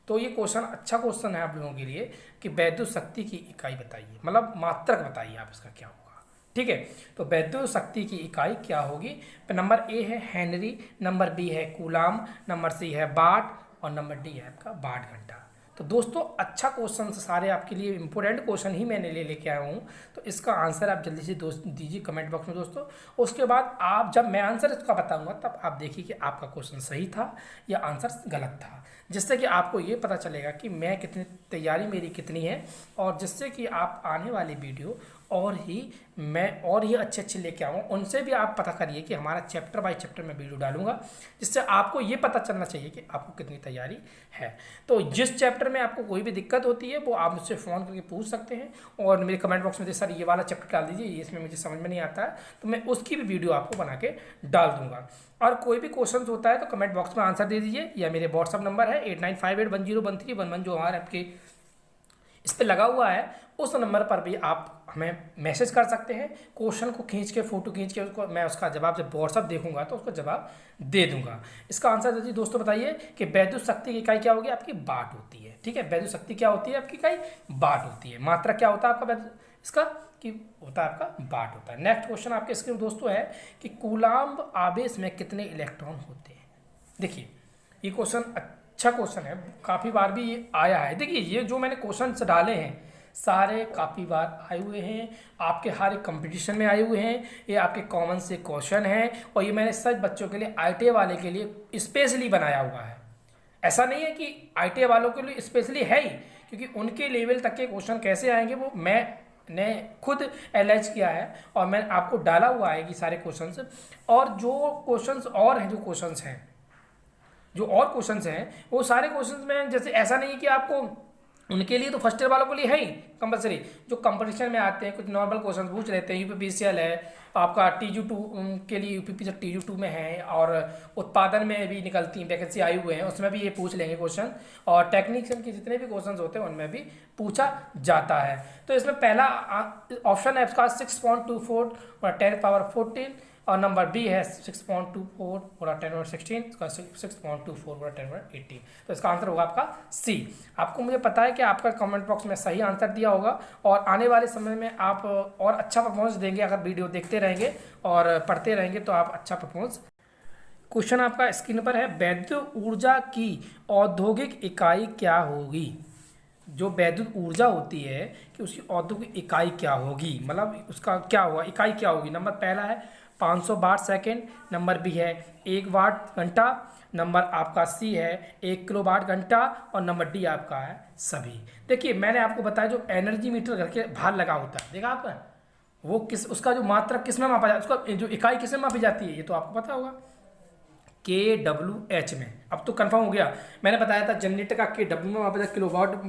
तो ये क्वेश्चन अच्छा क्वेश्चन है आप लोगों के लिए कि वैद्युत शक्ति की इकाई बताइए, मतलब मात्रक बताइए आप इसका क्या होगा, ठीक है। तो वैद्युत शक्ति की इकाई क्या होगी, नंबर ए है हेनरी, नंबर बी है कूलाम, नंबर सी है वाट, और नंबर डी है आपका वाट घंटा। तो दोस्तों अच्छा क्वेश्चन सारे आपके लिए इंपॉर्टेंट क्वेश्चन ही मैंने लेके आया हूँ, तो इसका आंसर आप जल्दी से दोस्त दीजिए कमेंट बॉक्स में दोस्तों। उसके बाद आप जब मैं आंसर इसका बताऊंगा तब आप देखिए कि आपका क्वेश्चन सही था या आंसर गलत था, जिससे कि आपको ये पता चलेगा कि मैं कितनी तैयारी मेरी कितनी है, और जिससे कि आप आने वाली वीडियो और ही अच्छे लेके आऊँ, उनसे भी आप पता करिए कि हमारा चैप्टर बाय चैप्टर में वीडियो डालूंगा, जिससे आपको ये पता चलना चाहिए कि आपको कितनी तैयारी है। तो जिस चैप्टर में आपको कोई भी दिक्कत होती है वो आप मुझसे फ़ोन करके पूछ सकते हैं, और मेरे कमेंट बॉक्स में सर ये वाला चैप्टर डाल दीजिए, इसमें मुझे समझ में नहीं आता है, तो मैं उसकी भी वीडियो आपको बना के डाल दूंगा। और कोई भी क्वेश्चन होता है तो कमेंट बॉक्स में आंसर दे दीजिए, या मेरे व्हाट्सअप नंबर है 8958101311 जो हमारे आपके इस पर लगा हुआ है, उस नंबर पर भी आप हमें मैसेज कर सकते हैं। क्वेश्चन को खींच के फोटो खींच के उसको मैं उसका जवाब जब व्हाट्सअप देखूंगा तो उसको जवाब दे दूंगा। इसका आंसर दीजिए दोस्तों, बताइए कि वैद्युत शक्ति की इकाई क्या होगी, आपकी वाट होती है, ठीक है। वैद्युत शक्ति क्या होती है आपकी इकाई, वाट होती है। मात्रा क्या होता है आपका इसका कि होता है आपका वाट होता है। नेक्स्ट क्वेश्चन आपके स्क्रीन दोस्तों है कि कूलाम्ब आवेश में कितने इलेक्ट्रॉन होते हैं। देखिए ये क्वेश्चन अच्छा क्वेश्चन है, काफ़ी बार भी ये आया है। देखिए ये जो मैंने क्वेश्चन डाले हैं सारे काफ़ी बार आए हुए हैं, आपके हर एक कंपटीशन में आए हुए हैं, ये आपके कॉमन से क्वेश्चन हैं, और ये मैंने सब बच्चों के लिए ITA वाले के लिए स्पेशली बनाया हुआ है। ऐसा नहीं है कि ITA वालों के लिए स्पेशली है ही, क्योंकि उनके लेवल तक के क्वेश्चन कैसे आएंगे वो मैंने खुद एनालाइज किया है, और मैंने आपको डाला हुआ है कि सारे क्वेश्चंस, और जो क्वेश्चंस और हैं जो और क्वेश्चंस हैं वो सारे क्वेश्चंस में, जैसे ऐसा नहीं है कि आपको उनके लिए तो फर्स्ट ईयर वालों के लिए है ही कंपलसरी, जो कंपटीशन में आते हैं कुछ नॉर्मल क्वेश्चन पूछ लेते हैं। UPPCL है आपका, TU2 के लिए UPPCL TU2 में है, और उत्पादन में भी निकलती वैकेंसी आई हुए हैं, उसमें भी ये पूछ लेंगे क्वेश्चन, और टेक्नीशियन के जितने भी क्वेश्चन होते हैं उनमें भी पूछा जाता है। तो इसमें पहला ऑप्शन है इसका 6.24 और 10^14, और नंबर बी है 6.24 बड़ा 10^16, इसका 6.24 बड़ा 10^18। तो इसका आंसर होगा आपका सी। आपको मुझे पता है कि आपका कमेंट बॉक्स में सही आंसर दिया होगा, और आने वाले समय में आप और अच्छा परफॉर्मेंस देंगे अगर वीडियो देखते रहेंगे और पढ़ते रहेंगे, तो आप अच्छा परफॉर्मेंस। क्वेश्चन आपका स्क्रीन पर है, वैद्युत ऊर्जा की औद्योगिक इकाई क्या होगी। जो वैद्युत ऊर्जा होती है कि उसकी औद्योगिक इकाई क्या होगी, मतलब उसका क्या होगा, इकाई क्या होगी। नंबर पहला है 500 वाट सेकेंड, नंबर बी है 1 वाट घंटा, नंबर आपका सी है 1 किलोवाट घंटा, और नंबर डी आपका है सभी। देखिए मैंने आपको बताया जो एनर्जी मीटर घर के बाहर लगा होता है, देखा आपका, वो उसका जो मात्रा किस में मापा जाता है, उसका जो इकाई किस में मापी जाती है, ये तो आपको पता होगा kWh में। अब तो कंफर्म हो गया, मैंने बताया था जनरेटर का kW में मापा जाता है, किलोवाट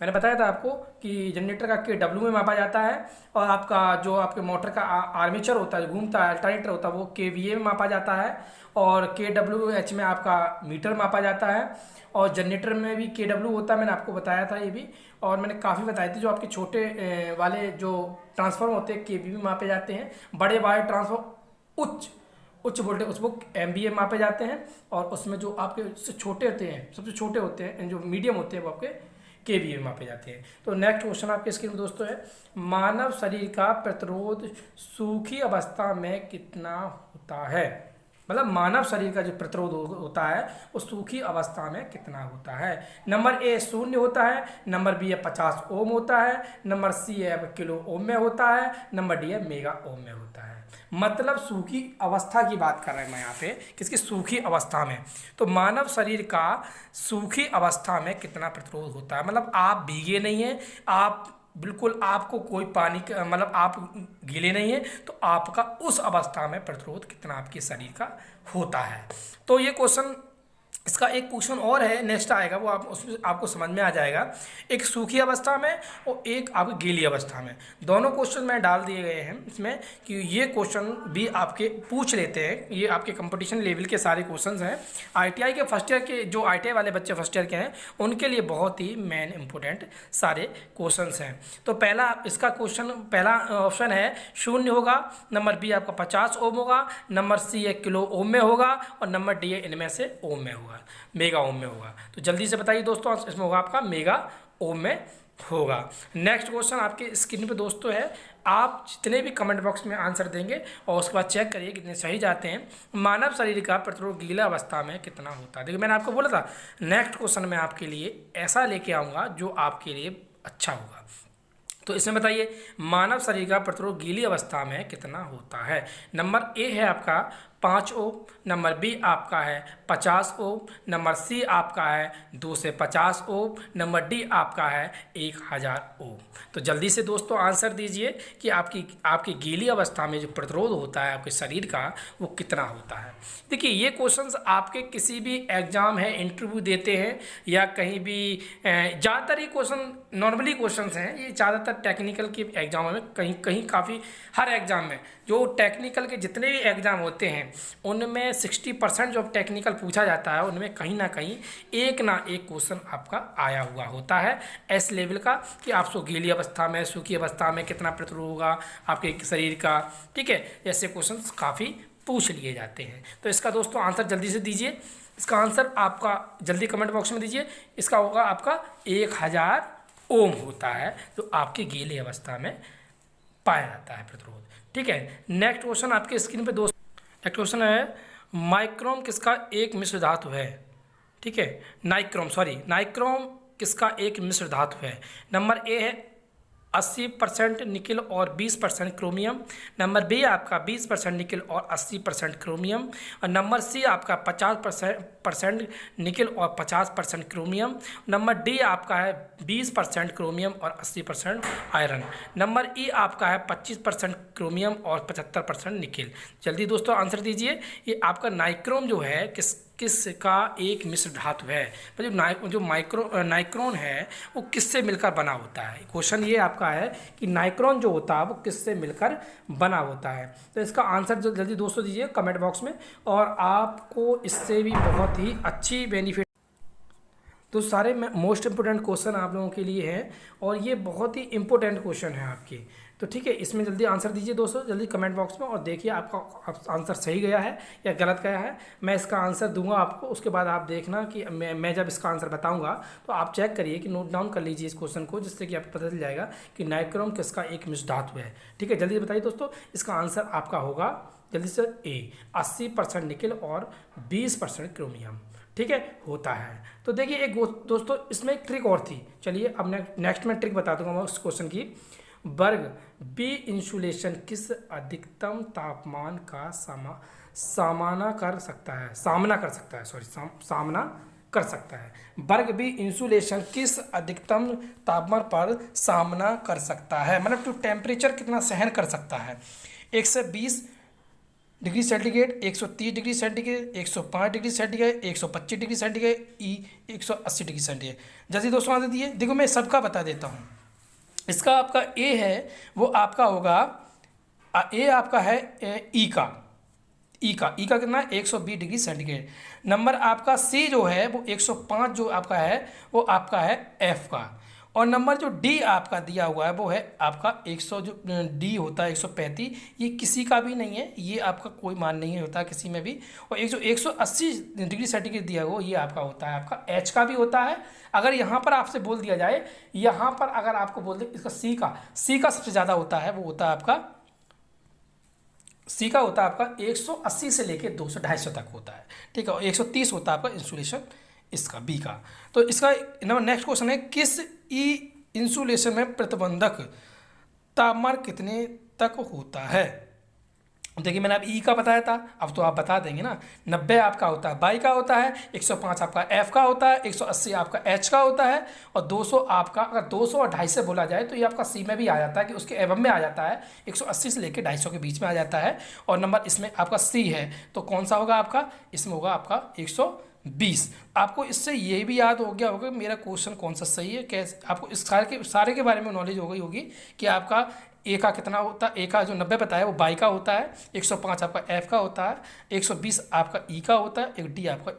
मैंने बताया था आपको कि जनरेटर का kW में मापा जाता है, और आपका जो आपके मोटर का आर्मेचर होता है, घूमता है, अल्टरनेटर होता है, वो kVA में मापा जाता है, और kWh में आपका मीटर मापा जाता है, और जनरेटर में भी kW होता है, मैंने आपको बताया था ये भी, और मैंने काफ़ी बताए थे। जो आपके छोटे वाले जो ट्रांसफार्मर होते हैं kV में मापे जाते हैं, बड़े वाले ट्रांसफार्मर उच्च वोल्टेज उसको MVA मापे जाते हैं, और उसमें जो आपके छोटे होते हैं, सबसे छोटे होते हैं, जो मीडियम होते हैं, वो आपके kVA मापे जाते हैं। तो नेक्स्ट क्वेश्चन आपके स्क्रीन में दोस्तों है, मानव शरीर का प्रतिरोध सूखी अवस्था में कितना होता है। मतलब मानव शरीर का जो प्रतिरोध होता है वो सूखी अवस्था में कितना होता है। नंबर ए 0 होता है, नंबर बी है 50 ओम होता है, नंबर सी है किलो ओम में होता है, नंबर डी है मेगा ओम में होता है। मतलब सूखी अवस्था की बात कर रहे हैं मैं यहाँ पे, किसकी सूखी अवस्था में। तो मानव शरीर का सूखी अवस्था में कितना प्रतिरोध होता है, मतलब आप भीगे नहीं हैं, आप बिल्कुल आपको कोई पानी का मतलब आप गीले नहीं हैं, तो आपका उस अवस्था में प्रतिरोध कितना आपके शरीर का होता है। तो ये क्वेश्चन, इसका एक क्वेश्चन और है, नेक्स्ट आएगा, वो आप उसमें आपको समझ में आ जाएगा। एक सूखी अवस्था में और एक आपकी गीली अवस्था में, दोनों क्वेश्चन में डाल दिए गए हैं इसमें कि ये क्वेश्चन भी आपके पूछ लेते हैं। ये आपके कंपटीशन लेवल के सारे क्वेश्चंस हैं। आईटीआई के फर्स्ट ईयर के, जो आईटीआई वाले बच्चे फर्स्ट ईयर के हैं, उनके लिए बहुत ही मेन इंपॉर्टेंट सारे क्वेश्चंस हैं। तो पहला इसका क्वेश्चन, पहला ऑप्शन है 0 होगा, नंबर बी आपका 50 ओम होगा, नंबर सी है किलो ओम में होगा, और नंबर डी है इनमें से ओम में होगा, मेगा ओम में होगा। तो जल्दी से बताइए दोस्तों, इसमें होगा आपका मेगा ओम में होगा। नेक्स्ट क्वेश्चन आपके स्क्रीन पे दोस्तों है, आप जितने भी कमेंट बॉक्स में आंसर देंगे और उसके बाद चेक करिए कितने सही जाते हैं। मानव शरीर का प्रतिरोध गीला अवस्था में कितना होता है। देखिए मैंने आपको बोला था नेक्स्ट क्वेश्चन मैं आपके लिए ऐसा लेके आऊँगा जो आपके लिए अच्छा होगा। तो इसमें बताइए मानव शरीर का प्रतिरोध गीली अवस्था में कितना होता है। नंबर ए है आपका 5 ओम, नंबर बी आपका है 50 ओम, नंबर सी आपका है 2 से 50 ओम, नंबर डी आपका है 1000 ओम। तो जल्दी से दोस्तों आंसर दीजिए कि आपकी गीली अवस्था में जो प्रतिरोध होता है आपके शरीर का वो कितना होता है। देखिए ये क्वेश्चंस आपके किसी भी एग्जाम है, इंटरव्यू देते हैं या कहीं भी, ज़्यादातर ये क्वेश्चन नॉर्मली क्वेश्चंस हैं, ये ज़्यादातर टेक्निकल के एग्जामों में कहीं कहीं काफ़ी, हर एग्जाम में जो टेक्निकल के जितने भी एग्जाम होते हैं उनमें 60% जो टेक्निकल पूछा जाता है उनमें कहीं ना एक क्वेश्चन आपका आया हुआ होता है एस लेवल का, कि आपको गीली अवस्था में, सूखी अवस्था में कितना प्रतिरोध होगा आपके शरीर का। ठीक है, ऐसे क्वेश्चन काफ़ी पूछ लिए जाते हैं। तो इसका दोस्तों आंसर जल्दी से दीजिए, इसका आंसर आपका जल्दी कमेंट बॉक्स में दीजिए। इसका होगा आपका 1000 ओम होता है जो आपकी गीली अवस्था में पाया जाता है प्रतिरोध। ठीक है, नेक्स्ट क्वेश्चन आपके स्क्रीन पे दोस्तों, नेक्स्ट क्वेश्चन है माइक्रोम किसका एक मिश्र धातु है। ठीक है, नाइक्रोम किसका एक मिश्र धातु है। नंबर ए है 80% निकिल और 20% क्रोमियम, नंबर बी आपका 20% निकिल और 80% क्रोमियम, और नंबर सी आपका 50% निकिल और 50% क्रोमियम, नंबर डी आपका है 20% क्रोमियम और 80% आयरन, नंबर ई आपका है 25% क्रोमियम और 75% निकिल। जल्दी दोस्तों आंसर दीजिए, ये आपका नाइक्रोम जो है किसका एक मिश्र धातु है, जो नाइक्रोन है वो किससे मिलकर बना होता है। क्वेश्चन ये आपका है कि नाइक्रोन जो होता है वो किससे मिलकर बना होता है। तो इसका आंसर जल्दी दोस्तों दीजिए कमेंट बॉक्स में, और आपको इससे भी बहुत ही अच्छी बेनिफिट। तो सारे मोस्ट इम्पोर्टेंट क्वेश्चन आप लोगों के लिए हैं और ये बहुत ही इम्पोर्टेंट क्वेश्चन है आपके। तो ठीक है, इसमें जल्दी आंसर दीजिए दोस्तों, जल्दी कमेंट बॉक्स में, और देखिए आपका आंसर सही गया है या गलत गया है। मैं इसका आंसर दूंगा आपको, उसके बाद आप देखना कि मैं जब इसका आंसर बताऊंगा तो आप चेक करिए कि नोट डाउन कर लीजिए इस क्वेश्चन को, जिससे कि आपको पता चल जाएगा कि नाइक्रोम किसका एक मिश्र धातु है। ठीक है, जल्दी बताइए दोस्तों, इसका आंसर आपका होगा जल्दी से ए 80% निकिल और 20% क्रोमियम। ठीक है, होता है। तो देखिए एक दोस्तों इसमें एक ट्रिक और थी, चलिए अब नेक्स्ट में ट्रिक बता दूंगा मैं उस क्वेश्चन की। वर्ग बी इंसुलेशन किस अधिकतम तापमान का सामना कर सकता है। वर्ग बी इंसुलेशन किस अधिकतम तापमान पर सामना कर सकता है, मतलब तो टेम्परेचर कितना सहन कर सकता है। 120 degree centigrade, 130 degree centigrade, 105 degree centigrade, 125 degree centigrade, 180 degree centigrade. जल्दी दोस्तों आंसर दिए, देखो मैं सबका बता देता हूँ। इसका आपका ए है वो आपका होगा, ए आपका है ई का कितना है 120 डिग्री सेंटीग्रेड। नंबर आपका सी जो है वो 105 जो आपका है वो आपका है एफ का, और नंबर जो डी आपका दिया हुआ है वो है आपका 100, जो डी होता है 135, ये किसी का भी नहीं है, ये आपका कोई मान नहीं होता किसी में भी। और 180 डिग्री सेंटीग्रेड दिया हुआ ये आपका होता है, आपका एच का भी होता है। अगर यहाँ पर आपसे बोल दिया जाए, यहाँ पर अगर आपको बोल दे इसका सी का सबसे ज़्यादा होता है, वो होता है आपका सी का होता है आपका 180 से लेके 200 250 तक होता है, ठीक है, और 130 होता है आपका इंसुलेशन इसका बी का। तो इसका नेक्स्ट क्वेश्चन है, किस ई इंसुलेशन में प्रतिबंधक तापमान कितने तक होता है। देखिए मैंने अब ई का बताया था, अब तो आप बता देंगे ना। 90 आपका होता है बाई का होता है, 105 आपका एफ का होता है, 180 आपका एच का होता है, और 200 आपका, अगर 200 और 250 से बोला जाए तो ये आपका सी में भी आ जाता है कि उसके एवं में आ जाता है, 180 से लेकर 250 के बीच में आ जाता है। और नंबर इसमें आपका सी है, तो कौन सा होगा आपका, इसमें होगा आपका 120। आपको इससे ये भी याद हो गया होगा मेरा क्वेश्चन कौन सा सही है, कैसे आपको इस सारे के बारे में नॉलेज हो गई होगी कि आपका ए का कितना होता है। ए का जो 90 बताया वो बाई का होता है, 105 आपका एफ का होता है, 120 आपका ई का होता है, एक डी आपका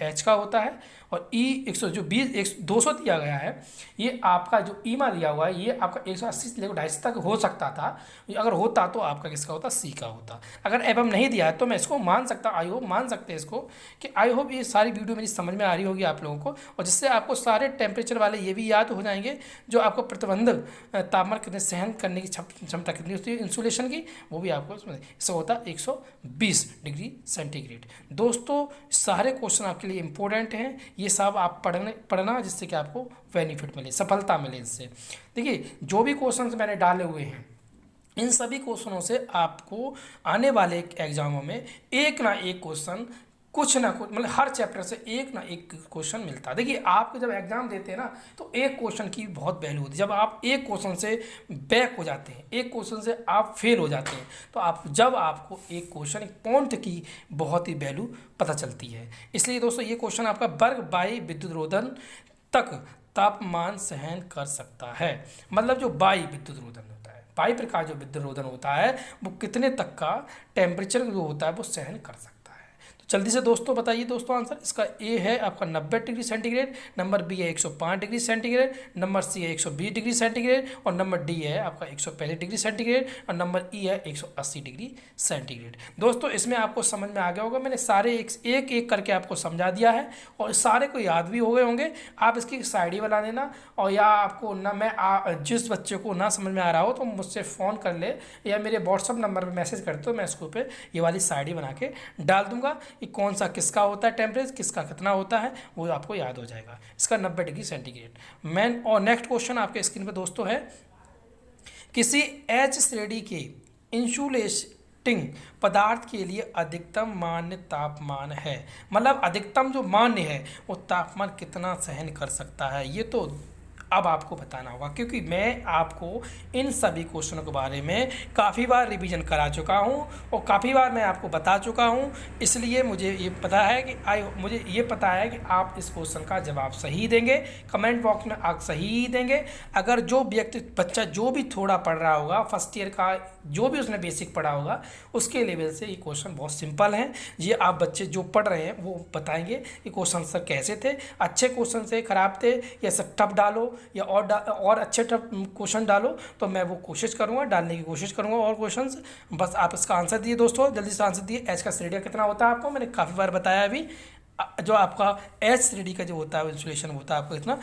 एच का होता है, और ई 200 दिया गया है, ये आपका जो ई में दिया हुआ है ये आपका 180 से लेकर 250 तक हो सकता था। अगर होता तो आपका किसका होता, सी का होता। अगर एवं नहीं दिया है तो मैं इसको मान सकता, आई होप मान सकते हैं इसको, कि आई होप ये सारी वीडियो मेरी समझ में आ रही होगी आप लोगों को, और जिससे आपको सारे टेम्परेचर वाले ये भी याद हो जाएंगे जो आपको प्रतिबंधक तापमान कितने सहन करने की क्षमता कितनी होती है इंसुलेशन की, वो भी आपको इससे होता है 120 डिग्री सेंटीग्रेड। दोस्तों सारे क्वेश्चन आपके लिए इंपॉर्टेंट हैं, ये सब आप पढ़ना जिससे कि आपको बेनिफिट मिले, सफलता मिले इससे। देखिए जो भी क्वेश्चन मैंने डाले हुए हैं इन सभी क्वेश्चनों से आपको आने वाले एग्जामों में एक ना एक क्वेश्चन, कुछ ना कुछ, मतलब हर चैप्टर से एक ना एक क्वेश्चन मिलता है। देखिए आप जब एग्जाम देते हैं ना तो एक क्वेश्चन की बहुत वैल्यू होती है। जब आप एक क्वेश्चन से बैक हो जाते हैं, एक क्वेश्चन से आप फेल हो जाते हैं, तो आपको एक क्वेश्चन, एक पॉइंट की बहुत ही वैल्यू पता चलती है। इसलिए दोस्तों ये क्वेश्चन आपका वर्ग बाई विद्युत रोधन तक तापमान सहन कर सकता है। मतलब जो बाई विद्युत रोधन होता है, बाई प्रकार जो विद्युत रोधन होता है वो कितने तक का टेम्परेचर जो होता है वो सहन कर सकता है। जल्दी से दोस्तों बताइए दोस्तों आंसर। इसका ए है आपका 90 डिग्री सेंटीग्रेड, नंबर बी है 105 डिग्री सेंटीग्रेड, नंबर सी है 120 डिग्री सेंटीग्रेड, और नंबर डी है आपका 135 डिग्री सेंटीग्रेड, और नंबर ई है 180 डिग्री सेंटीग्रेड। दोस्तों इसमें आपको समझ में आ गया होगा, मैंने सारे एक एक करके आपको समझा दिया है और सारे को याद भी हो गए होंगे। आप इसकी साइडी बना देना, और या आपको ना जिस बच्चे को ना समझ में आ रहा हो तो मुझसे फ़ोन कर ले या मेरे व्हाट्सअप नंबर पर मैसेज कर दो, मैं इसको पे ये वाली साइडी बना के डाल दूंगा कि कौन सा किसका होता है टेम्परेचर, किसका कितना होता है, वो आपको याद हो जाएगा। इसका 90 डिग्री सेंटीग्रेड। और नेक्स्ट क्वेश्चन आपके स्क्रीन पे दोस्तों है, किसी एच श्रेणी के इंसुलेटिंग पदार्थ के लिए अधिकतम मान्य तापमान है। मतलब अधिकतम जो मान्य है वो तापमान कितना सहन कर सकता है, ये तो अब आपको बताना होगा, क्योंकि मैं आपको इन सभी क्वेश्चनों के बारे में काफ़ी बार रिवीजन करा चुका हूं और काफ़ी बार मैं आपको बता चुका हूं। इसलिए मुझे ये पता है कि आप इस क्वेश्चन का जवाब सही देंगे, कमेंट बॉक्स में आप सही ही देंगे। अगर जो बच्चा जो भी थोड़ा पढ़ रहा होगा, फर्स्ट ईयर का जो भी उसने बेसिक पढ़ा होगा, उसके लेवल से ये क्वेश्चन बहुत सिंपल हैं। ये आप बच्चे जो पढ़ रहे हैं वो बताएंगे कि क्वेश्चन सर कैसे थे, अच्छे क्वेश्चन थे, खराब थे, या सब टफ डालो या और अच्छे टफ क्वेश्चन डालो, तो मैं वो कोशिश करूँगा, डालने की कोशिश करूँगा और क्वेश्चंस। बस आप इसका आंसर दिए दोस्तों, जल्दी से आंसर दिए। एच का श्रेणी कितना होता है आपको मैंने काफ़ी बार बताया अभी। जो आपका एच श्रेणी का जो होता है इंसुलेशन होता है आपको इतना।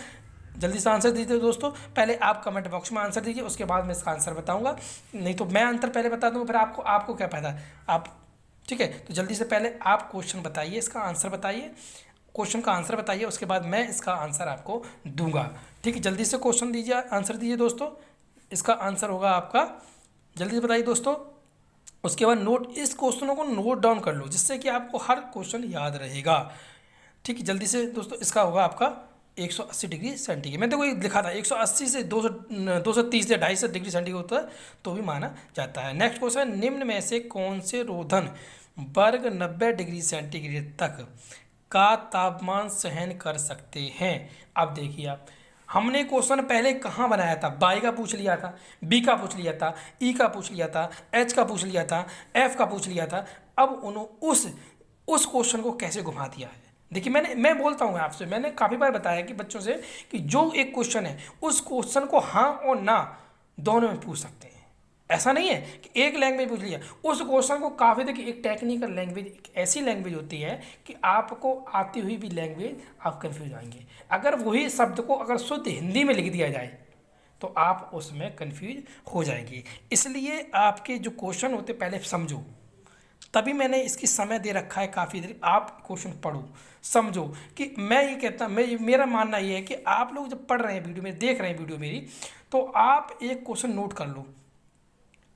जल्दी से आंसर दीजिए दोस्तों। पहले आप कमेंट बॉक्स में आंसर दीजिए, उसके बाद मैं इसका आंसर बताऊंगा, नहीं तो मैं आंसर पहले बता दूँगा, फिर आपको क्या फायदा। आप ठीक है, तो जल्दी से पहले आप क्वेश्चन बताइए, इसका आंसर बताइए, क्वेश्चन का आंसर बताइए, उसके बाद मैं इसका आंसर आपको दूंगा। ठीक है, जल्दी से क्वेश्चन दीजिए, आंसर दीजिए दोस्तों। इसका आंसर होगा आपका, जल्दी से बताइए दोस्तों। उसके बाद इस क्वेश्चनों को नोट डाउन कर लो, जिससे कि आपको हर क्वेश्चन याद रहेगा। ठीक है, जल्दी से दोस्तों। इसका होगा आपका 180 डिग्री सेंटीग्रेड। मैं तो कोई लिखा था 180 से 230 या 250 डिग्री सेंटीग्रेड होता है तो भी माना जाता है। नेक्स्ट क्वेश्चन, निम्न में से कौन से रोधन वर्ग 90 डिग्री सेंटीग्रेड तक का तापमान सहन कर सकते हैं। अब देखिए आप, हमने क्वेश्चन पहले कहाँ बनाया था, बाई का पूछ लिया था, बी का पूछ लिया था, ई का पूछ लिया था, एच का पूछ लिया था, एफ का पूछ लिया था। अब उन्होंने उस क्वेश्चन को कैसे घुमा दिया है। देखिए मैं बोलता हूँ आपसे, मैंने काफ़ी बार बताया कि बच्चों से कि जो एक क्वेश्चन है उस क्वेश्चन को हाँ और ना दोनों में पूछ सकते हैं। ऐसा नहीं है कि एक लैंग्वेज पूछ लिया, उस क्वेश्चन को काफ़ी, देखिए एक टेक्निकल लैंग्वेज एक ऐसी लैंग्वेज होती है कि आपको आती हुई भी लैंग्वेज आप कन्फ्यूज आएंगे। अगर वही शब्द को अगर शुद्ध हिंदी में लिख दिया जाए तो आप उसमें कन्फ्यूज हो जाएंगे। इसलिए आपके जो क्वेश्चन होते पहले समझो, तभी मैंने इसकी समय दे रखा है काफ़ी देर। आप क्वेश्चन पढ़ो, समझो कि मैं ये कहता, मेरा मानना ये है कि आप लोग जब पढ़ रहे हैं वीडियो में, देख रहे हैं वीडियो मेरी, तो आप एक क्वेश्चन नोट कर लो,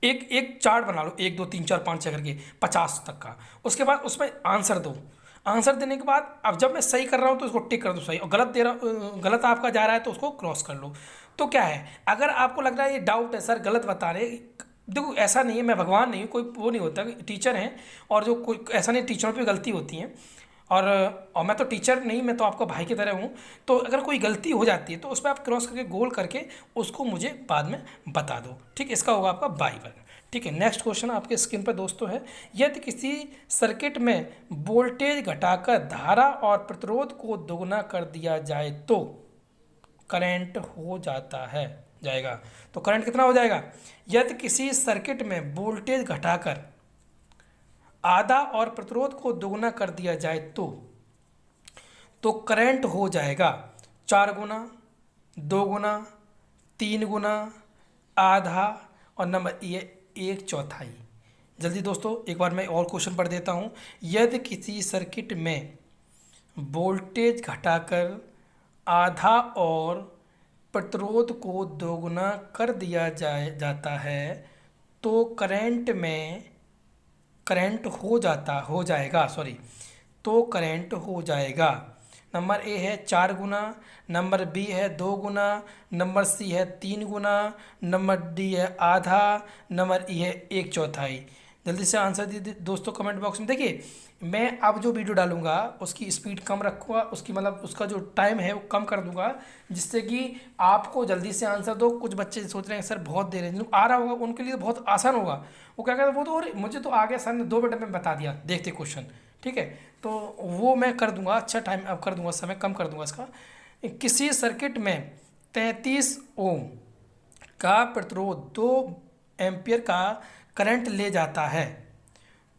एक एक चार्ट बना लो, 1 2 3 4 5 6 करके 50 तक का। उसके बाद उसमें आंसर दो। आंसर देने के बाद अब जब मैं सही कर रहा हूँ तो उसको टिक कर दो सही, और गलत आपका जा रहा है तो उसको क्रॉस कर लो। तो क्या है, अगर आपको लग रहा है ये डाउट है सर गलत बता रहे, देखो ऐसा नहीं है, मैं भगवान नहीं हूँ, कोई वो नहीं होता, टीचर हैं, और जो कोई ऐसा नहीं, टीचरों पे गलती होती है, और मैं तो टीचर नहीं, मैं तो आपका भाई की तरह हूँ। तो अगर कोई गलती हो जाती है तो उस पर आप क्रॉस करके गोल करके उसको मुझे बाद में बता दो, ठीक। इसका होगा आपका बाई। ठीक है, नेक्स्ट क्वेश्चन आपके स्क्रीन पर दोस्तों है, यदि किसी सर्किट में वोल्टेज घटाकर धारा और प्रतिरोध को दोगुना कर दिया जाए तो करंट हो जाएगा। तो करंट कितना हो जाएगा, यदि किसी सर्किट में वोल्टेज घटाकर आधा और प्रतिरोध को दोगुना कर दिया जाए तो करंट हो जाएगा 4 गुना, 2 गुना, 3 गुना, आधा, और नंबर ये 1/4। जल्दी दोस्तों एक बार मैं और क्वेश्चन पढ़ देता हूँ। यदि किसी सर्किट में वोल्टेज घटाकर आधा और प्रतिरोध को दोगुना कर दिया जाता है तो करंट हो जाएगा। नंबर ए है 4 गुना, नंबर बी है 2 गुना, नंबर सी है 3 गुना, नंबर डी है आधा, नंबर ई है 1/4। जल्दी से आंसर दीजिए दोस्तों कमेंट बॉक्स में। देखिए मैं अब जो वीडियो डालूंगा उसकी स्पीड कम रखूँगा, उसकी मतलब उसका जो टाइम है वो कम कर दूंगा, जिससे कि आपको जल्दी से आंसर दो। कुछ बच्चे सोच रहे हैं सर बहुत देर है, जिनको आ रहा होगा उनके लिए तो बहुत आसान होगा, वो क्या कहते हैं वो तो, और मुझे तो आ गया सर ने 2 मिनट में बता दिया, देखते क्वेश्चन, ठीक है। तो वो मैं कर दूंगा, अच्छा टाइम अब कर दूंगा, समय कम कर दूंगा इसका। किसी सर्किट में 33 ओम का प्रतिरोध 2 एम्पियर का करंट ले जाता है,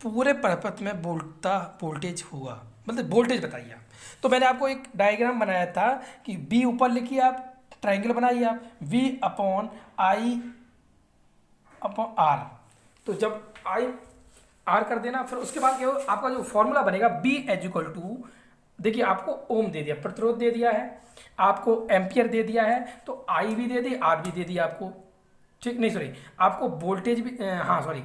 पूरे परिपथ में वोल्टेज हुआ, मतलब वोल्टेज बताइए आप। तो मैंने आपको एक डायग्राम बनाया था कि V ऊपर लिखिए, आप ट्राइंगल बनाइए आप, V/I/R। तो जब I/R कर देना, फिर उसके बाद क्या हो, आपका जो फॉर्मूला बनेगा B = देखिए आपको ओम दे दिया, प्रतिरोध दे दिया है, आपको एम्पियर दे दिया है, तो I भी दे दी, R भी दे दिया आपको, ठीक नहीं सॉरी, आपको वोल्टेज भी, हाँ सॉरी,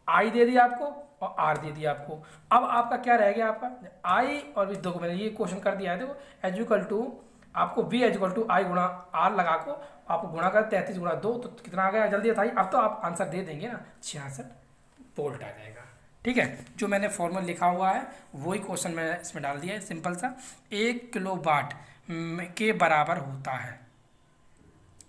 I दे दिया आपको और R दे दिया आपको। अब आपका क्या रह गया, आपका I और भी, देखो मैंने ये क्वेश्चन कर दिया है, देखो आपको V = I गुणा R लगा को आपको गुणा कर 33 गुणा 2, तो कितना आ गया जल्दी बताइए। अब तो आप आंसर दे देंगे ना, 66 वोल्ट आ जाएगा, ठीक है। जो मैंने फॉर्मूला लिखा हुआ है वही क्वेश्चन मैंने इसमें डाल दिया है, सिंपल सा। 1 किलोवाट के बराबर होता है,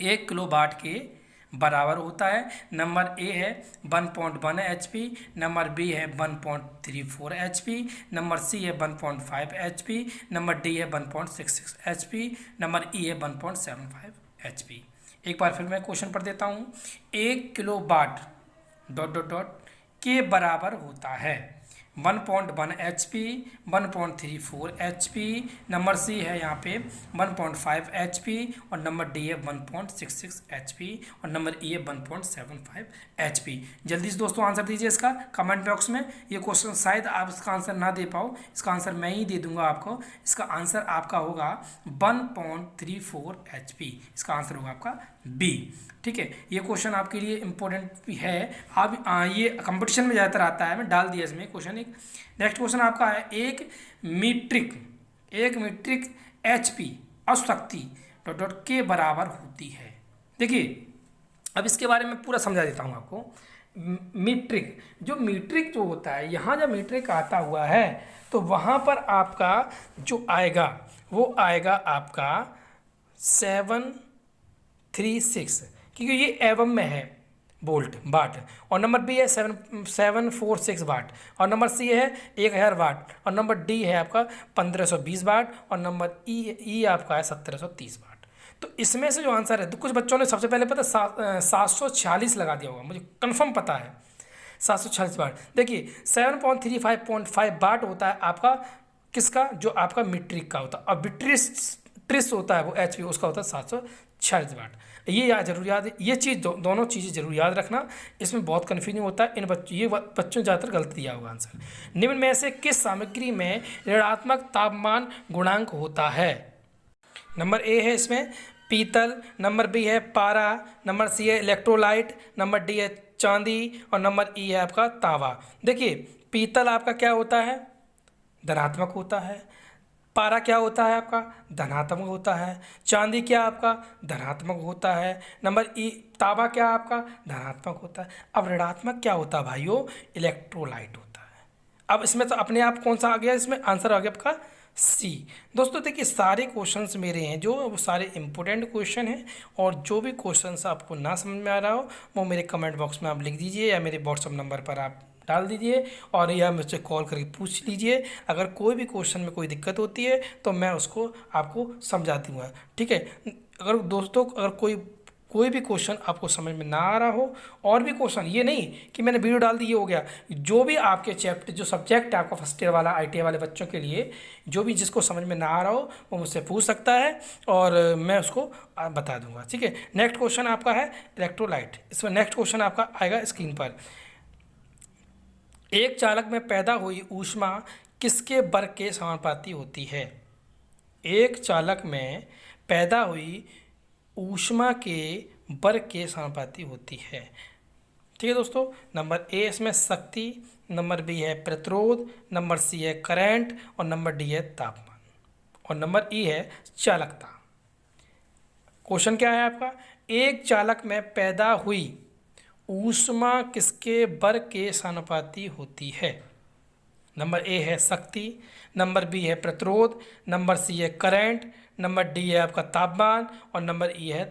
1 किलोवाट के बराबर होता है। नंबर ए है 1.1 HP, नंबर बी है 1.34 HP, नंबर सी है 1.5 HP, नंबर डी है 1.66 HP, नंबर ई है 1.75 HP। एक बार फिर मैं क्वेश्चन पढ़ देता हूँ। 1 किलोवाट ... के बराबर होता है 1.1 HP, 1.34 HP, नंबर सी है यहाँ पे 1.5 HP, और नंबर डी है 1.66 HP, और नंबर ई है 1.75 HP। जल्दी से दोस्तों आंसर दीजिए इसका कमेंट बॉक्स में। ये क्वेश्चन शायद आप इसका आंसर ना दे पाओ, इसका आंसर मैं ही दे दूंगा आपको। इसका आंसर आपका होगा 1.34 HP, इसका आंसर होगा आपका बी, ठीक है। ये क्वेश्चन आपके लिए इम्पोर्टेंट भी है, आप ये कंपटीशन में ज़्यादातर आता है, मैं डाल दिया इसमें क्वेश्चन। एक नेक्स्ट क्वेश्चन आपका है, एक मीट्रिक HP अशक्ति ... के बराबर होती है। देखिए अब इसके बारे में पूरा समझा देता हूँ आपको। मीट्रिक जो होता है, यहाँ जब मीट्रिक आता हुआ है तो वहाँ पर आपका जो आएगा वो आएगा आपका 736, क्योंकि ये एवं में है वाट, और नंबर बी है 746 वाट, और नंबर सी है 1000 वाट, और नंबर डी है आपका 1520 वाट, और नंबर ई आपका है 1730 वाट। तो इसमें से जो आंसर है, तो कुछ बच्चों ने सबसे पहले पता 746 लगा दिया होगा, मुझे कंफर्म पता है 746 वाट। देखिए 7.35.5 वाट होता है आपका किसका, जो आपका मीट्रिक का होता है, और ट्रिस होता है वो HP उसका होता है 746 वाट। ये याद जरूर याद, ये चीज़ दोनों चीज़ें जरूर याद रखना, इसमें बहुत कन्फ्यूजन होता है। इन बच्चों ये बच्चों ज़्यादातर गलत दिया होगा आंसर। निम्न में से किस सामग्री में ऋणात्मक तापमान गुणांक होता है? नंबर ए है इसमें पीतल, नंबर बी है पारा, नंबर सी है इलेक्ट्रोलाइट, नंबर डी है चांदी और नंबर ई है आपका तांबा। देखिए पीतल आपका क्या होता है? धनात्मक होता है। पारा क्या होता है आपका? धनात्मक होता है। चांदी क्या आपका? धनात्मक होता है। नंबर ई तांबा क्या आपका? धनात्मक होता है। अब ऋणात्मक क्या होता है भाइयों? इलेक्ट्रोलाइट होता है। अब इसमें तो अपने आप कौन सा आ गया? इसमें आंसर आ गया आपका सी। दोस्तों देखिए सारे क्वेश्चंस मेरे हैं जो वो सारे इंपॉर्टेंट क्वेश्चन हैं, और जो भी क्वेश्चंस आपको ना समझ में आ रहा हो वो मेरे कमेंट बॉक्स में आप लिख दीजिए या मेरे व्हाट्सअप नंबर पर आप डाल दीजिए, और या मुझसे कॉल करके पूछ लीजिए। अगर कोई भी क्वेश्चन में कोई दिक्कत होती है तो मैं उसको आपको समझा दूँगा, ठीक है। अगर दोस्तों अगर कोई भी क्वेश्चन आपको समझ में ना आ रहा हो, और भी क्वेश्चन, ये नहीं कि मैंने वीडियो डाल दी ये हो गया, जो भी आपके चैप्टर जो सब्जेक्ट है आपका फर्स्ट ईयर वाला ITI वाले बच्चों के लिए, जो भी जिसको समझ में ना आ रहा हो वो मुझसे पूछ सकता है और मैं उसको बता दूंगा, ठीक है। नेक्स्ट क्वेश्चन आपका है इलेक्ट्रोलाइट। इसमें नेक्स्ट क्वेश्चन आपका आएगा स्क्रीन पर। एक चालक में पैदा हुई ऊष्मा किसके वर्ग के समानुपाती होती है? एक चालक में पैदा हुई ऊष्मा के वर्ग के समानुपाती होती है, ठीक है दोस्तों। नंबर ए इसमें शक्ति, नंबर बी है प्रतिरोध, नंबर सी है करंट और नंबर डी है तापमान और नंबर ई है चालकता। क्वेश्चन क्या है आपका? एक चालक में पैदा हुई ऊष्मा किसके वर्ग के समानुपाती होती है? नंबर ए है शक्ति, नंबर बी है प्रतिरोध, नंबर सी है करंट, नंबर डी है आपका तापमान और नंबर ई है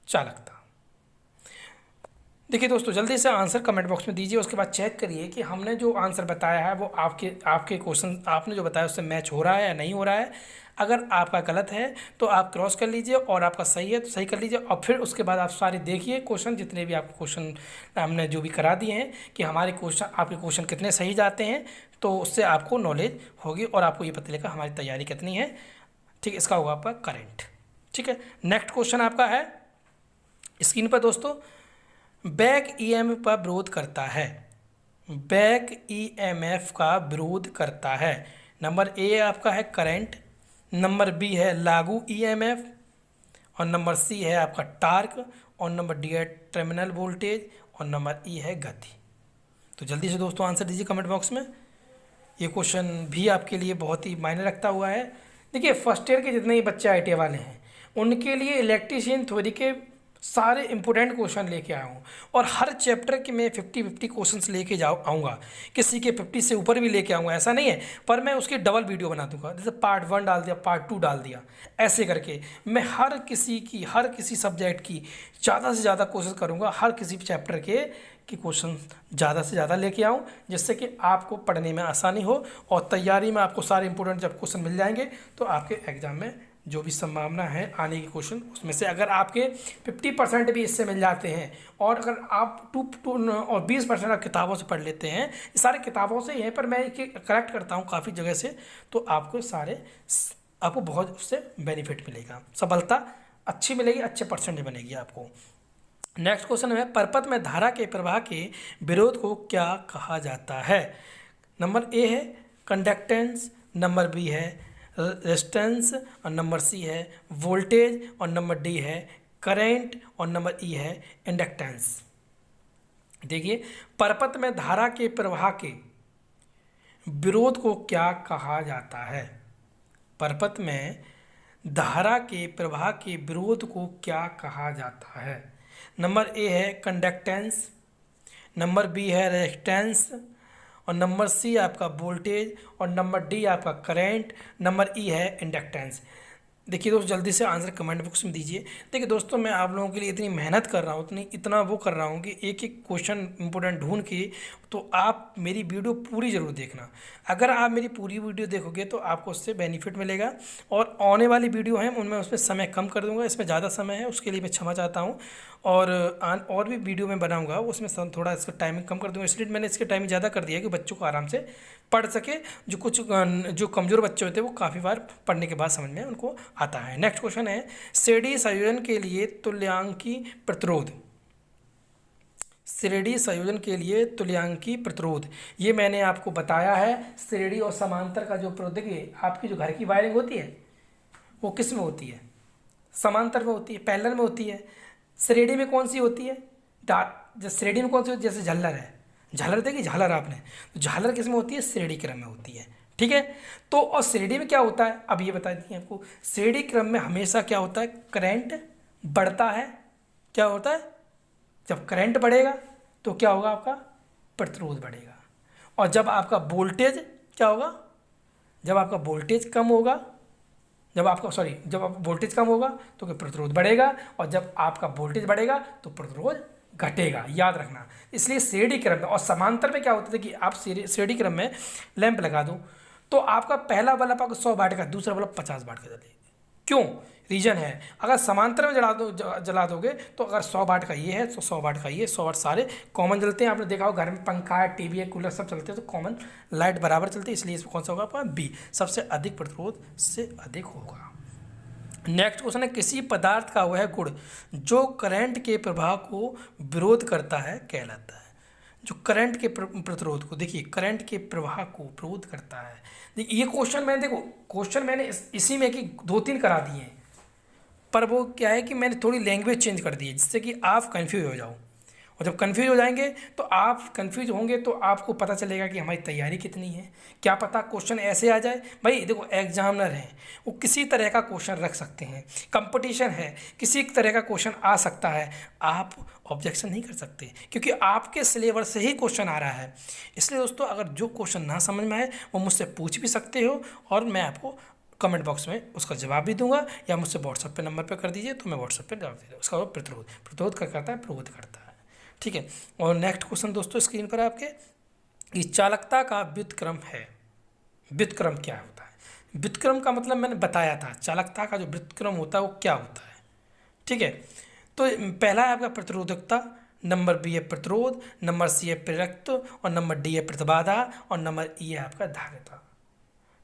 चालकता। देखिए दोस्तों जल्दी से आंसर कमेंट बॉक्स में दीजिए, उसके बाद चेक करिए कि हमने जो आंसर बताया है वो आपके क्वेश्चन आपने जो बताया उससे मैच हो रहा है या नहीं हो रहा है। अगर आपका गलत है तो आप क्रॉस कर लीजिए, और आपका सही है तो सही कर लीजिए, और फिर उसके बाद आप सारे देखिए क्वेश्चन, जितने भी आपको क्वेश्चन हमने जो भी करा दिए हैं कि हमारे क्वेश्चन आपके क्वेश्चन कितने सही जाते हैं, तो उससे आपको नॉलेज होगी और आपको ये पता चलेगा हमारी तैयारी कितनी है, ठीक है। इसका होगा आपका करंट, ठीक है। नेक्स्ट क्वेश्चन आपका है स्क्रीन पर दोस्तों। बैक EMF का विरोध करता है। बैक EMF का विरोध करता है। नंबर ए आपका है करंट, नंबर बी है लागू EMF और नंबर सी है आपका टार्क और नंबर डी है टर्मिनल वोल्टेज और नंबर ई है गति। तो जल्दी से दोस्तों आंसर दीजिए कमेंट बॉक्स में। ये क्वेश्चन भी आपके लिए बहुत ही मायने रखता हुआ है। देखिए फर्स्ट ईयर के जितने ही बच्चे ITI वाले हैं उनके लिए इलेक्ट्रीशियन थ्योरी के सारे इंपॉर्टेंट क्वेश्चन लेके आया हूँ, और हर चैप्टर के मैं 50-50 क्वेश्चंस लेके आऊँगा, किसी के 50 से ऊपर भी लेके आऊँगा, ऐसा नहीं है, पर मैं उसकी डबल वीडियो बना दूंगा। जैसे पार्ट 1 डाल दिया, पार्ट 2 डाल दिया, ऐसे करके मैं हर किसी सब्जेक्ट की ज़्यादा से ज़्यादा कोशिश करूँगा, हर किसी चैप्टर के क्वेश्चन ज़्यादा से ज़्यादा लेके आऊँ, जिससे कि आपको पढ़ने में आसानी हो और तैयारी में आपको सारे इंपॉर्टेंट जब क्वेश्चन मिल जाएंगे तो आपके एग्जाम में जो भी संभावना है आने की क्वेश्चन, उसमें से अगर आपके 50% भी इससे मिल जाते हैं, और अगर आप 20% आप किताबों से पढ़ लेते हैं, सारे किताबों से ही हैं पर मैं करेक्ट करता हूँ काफ़ी जगह से, तो आपको बहुत उससे बेनिफिट मिलेगा, सफलता अच्छी मिलेगी, अच्छे परसेंटेज बनेगी आपको। नेक्स्ट क्वेश्चन है परपथ में धारा के प्रवाह के विरोध को क्या कहा जाता है? नंबर ए है कंडक्टेंस, नंबर बी है रेजिस्टेंस और नंबर सी है वोल्टेज और नंबर डी है करंट और नंबर ई है इंडक्टेंस। देखिए परपथ में धारा के प्रवाह के विरोध को क्या कहा जाता है? परपथ में धारा के प्रवाह के विरोध को क्या कहा जाता है? नंबर ए है कंडक्टेंस, नंबर बी है रेजिस्टेंस और नंबर सी आपका वोल्टेज और नंबर डी आपका करंट, नंबर ई है इंडक्टेंस। देखिए दोस्तों जल्दी से आंसर कमेंट बॉक्स में दीजिए। देखिए दोस्तों मैं आप लोगों के लिए इतनी मेहनत कर रहा हूँ, इतना वो कर रहा हूँ कि एक एक क्वेश्चन इंपॉर्टेंट ढूंढ के, तो आप मेरी वीडियो पूरी ज़रूर देखना। अगर आप मेरी पूरी वीडियो देखोगे तो आपको उससे बेनिफिट मिलेगा, और आने वाली वीडियो है उनमें उसमें समय कम कर दूँगा, इसमें ज़्यादा समय है उसके लिए मैं क्षमा चाहता हूँ, और भी वीडियो मैं बनाऊँगा उसमें थोड़ा इसका टाइमिंग कम कर दूँगा, इसलिए मैंने इसके टाइमिंग ज़्यादा कर दिया कि बच्चों को आराम से पढ़ सके। जो कमज़ोर बच्चे होते हैं वो काफ़ी बार पढ़ने के बाद समझ में उनको आता है। नेक्स्ट क्वेश्चन है श्रेणी संयोजन के लिए तुल्यांकी प्रतिरोध। श्रेणी संयोजन के लिए तुल्यांकी प्रतिरोध, ये मैंने आपको बताया है। श्रेणी और समांतर का जो प्रतिरोध, देखिए आपकी जो घर की वायरिंग होती है वो किस में होती है? समांतर में होती है, पैरेलल में होती है। श्रेणी में कौन सी होती है? श्रेणी में कौन सी होती है? जैसे झालर है, झालर देखी झालर आपने, तो झालर किस में होती है? श्रेणी क्रम में होती है। ठीक है, तो और श्रेणी में क्या होता है अब ये बता देती हैं आपको। श्रेणी क्रम में हमेशा क्या होता है? करंट बढ़ता है। क्या होता है? जब करंट बढ़ेगा तो क्या होगा? आपका प्रतिरोध बढ़ेगा। और जब आपका वोल्टेज क्या होगा? जब आपका वोल्टेज कम होगा, जब आप वोल्टेज कम होगा तो क्या प्रतिरोध बढ़ेगा, और जब आपका वोल्टेज बढ़ेगा तो प्रतिरोध घटेगा, याद रखना। इसलिए श्रेणी क्रम में और समांतर में क्या होता है कि आप श्रेणी क्रम में लैंप लगा दो तो आपका पहला बल्ब आपको 100 वाट का, दूसरा बल्ब 50 वाट का जलेगा। क्यों? रीजन है, अगर समांतर में जला दोगे तो अगर 100 वाट का ये है तो 100 वाट का ये, 100 वाट सारे कॉमन जलते हैं। आपने देखा हो घर में पंखा है, टीवी है, कूलर सब चलते हैं तो कॉमन लाइट बराबर चलती है, इसलिए इसमें कौन सा होगा आपका? बी, सबसे अधिक प्रतिरोध से अधिक होगा। नेक्स्ट क्वेश्चन है किसी पदार्थ का वह गुण जो करंट के प्रवाह को विरोध करता है कहलाता है। जो करंट के प्रतिरोध को, देखिए करंट के प्रवाह को विरोध करता है। देखिए ये क्वेश्चन मैंने इसी में कि 2-3 करा दिए हैं, पर वो क्या है कि मैंने थोड़ी लैंग्वेज चेंज कर दी है जिससे कि आप कंफ्यूज हो जाओ। और जब कंफ्यूज हो जाएंगे तो आप कंफ्यूज होंगे तो आपको पता चलेगा कि हमारी तैयारी कितनी है। क्या पता क्वेश्चन ऐसे आ जाए। भाई देखो एग्जामिनर हैं, वो किसी तरह का क्वेश्चन रख सकते हैं, कंपटीशन है, किसी तरह का क्वेश्चन आ सकता है। आप ऑब्जेक्शन नहीं कर सकते क्योंकि आपके सिलेबस से ही क्वेश्चन आ रहा है। इसलिए दोस्तों अगर जो क्वेश्चन ना समझ में आए वो मुझसे पूछ भी सकते हो और मैं आपको कमेंट बॉक्स में उसका जवाब भी दूंगा, या मुझसे व्हाट्सएप पे नंबर पे कर दीजिए तो मैं व्हाट्सएप पे जवाब दे दूँगा। उसका प्रतिरोध क्या करता है? प्रबोध करता है। ठीक है, और नेक्स्ट क्वेश्चन दोस्तों स्क्रीन पर आपके, कि चालकता का व्युत्क्रम है। व्युत्क्रम क्या होता है? व्युत्क्रम का मतलब मैंने बताया था, चालकता का जो व्युत्क्रम होता है वो क्या होता है। ठीक है, तो पहला है आपका प्रतिरोधकता, नंबर बी है प्रतिरोध, नंबर सी है प्रेरकत्व, और नंबर डी है प्रतिबाधा, और नंबर ई है आपका धारिता।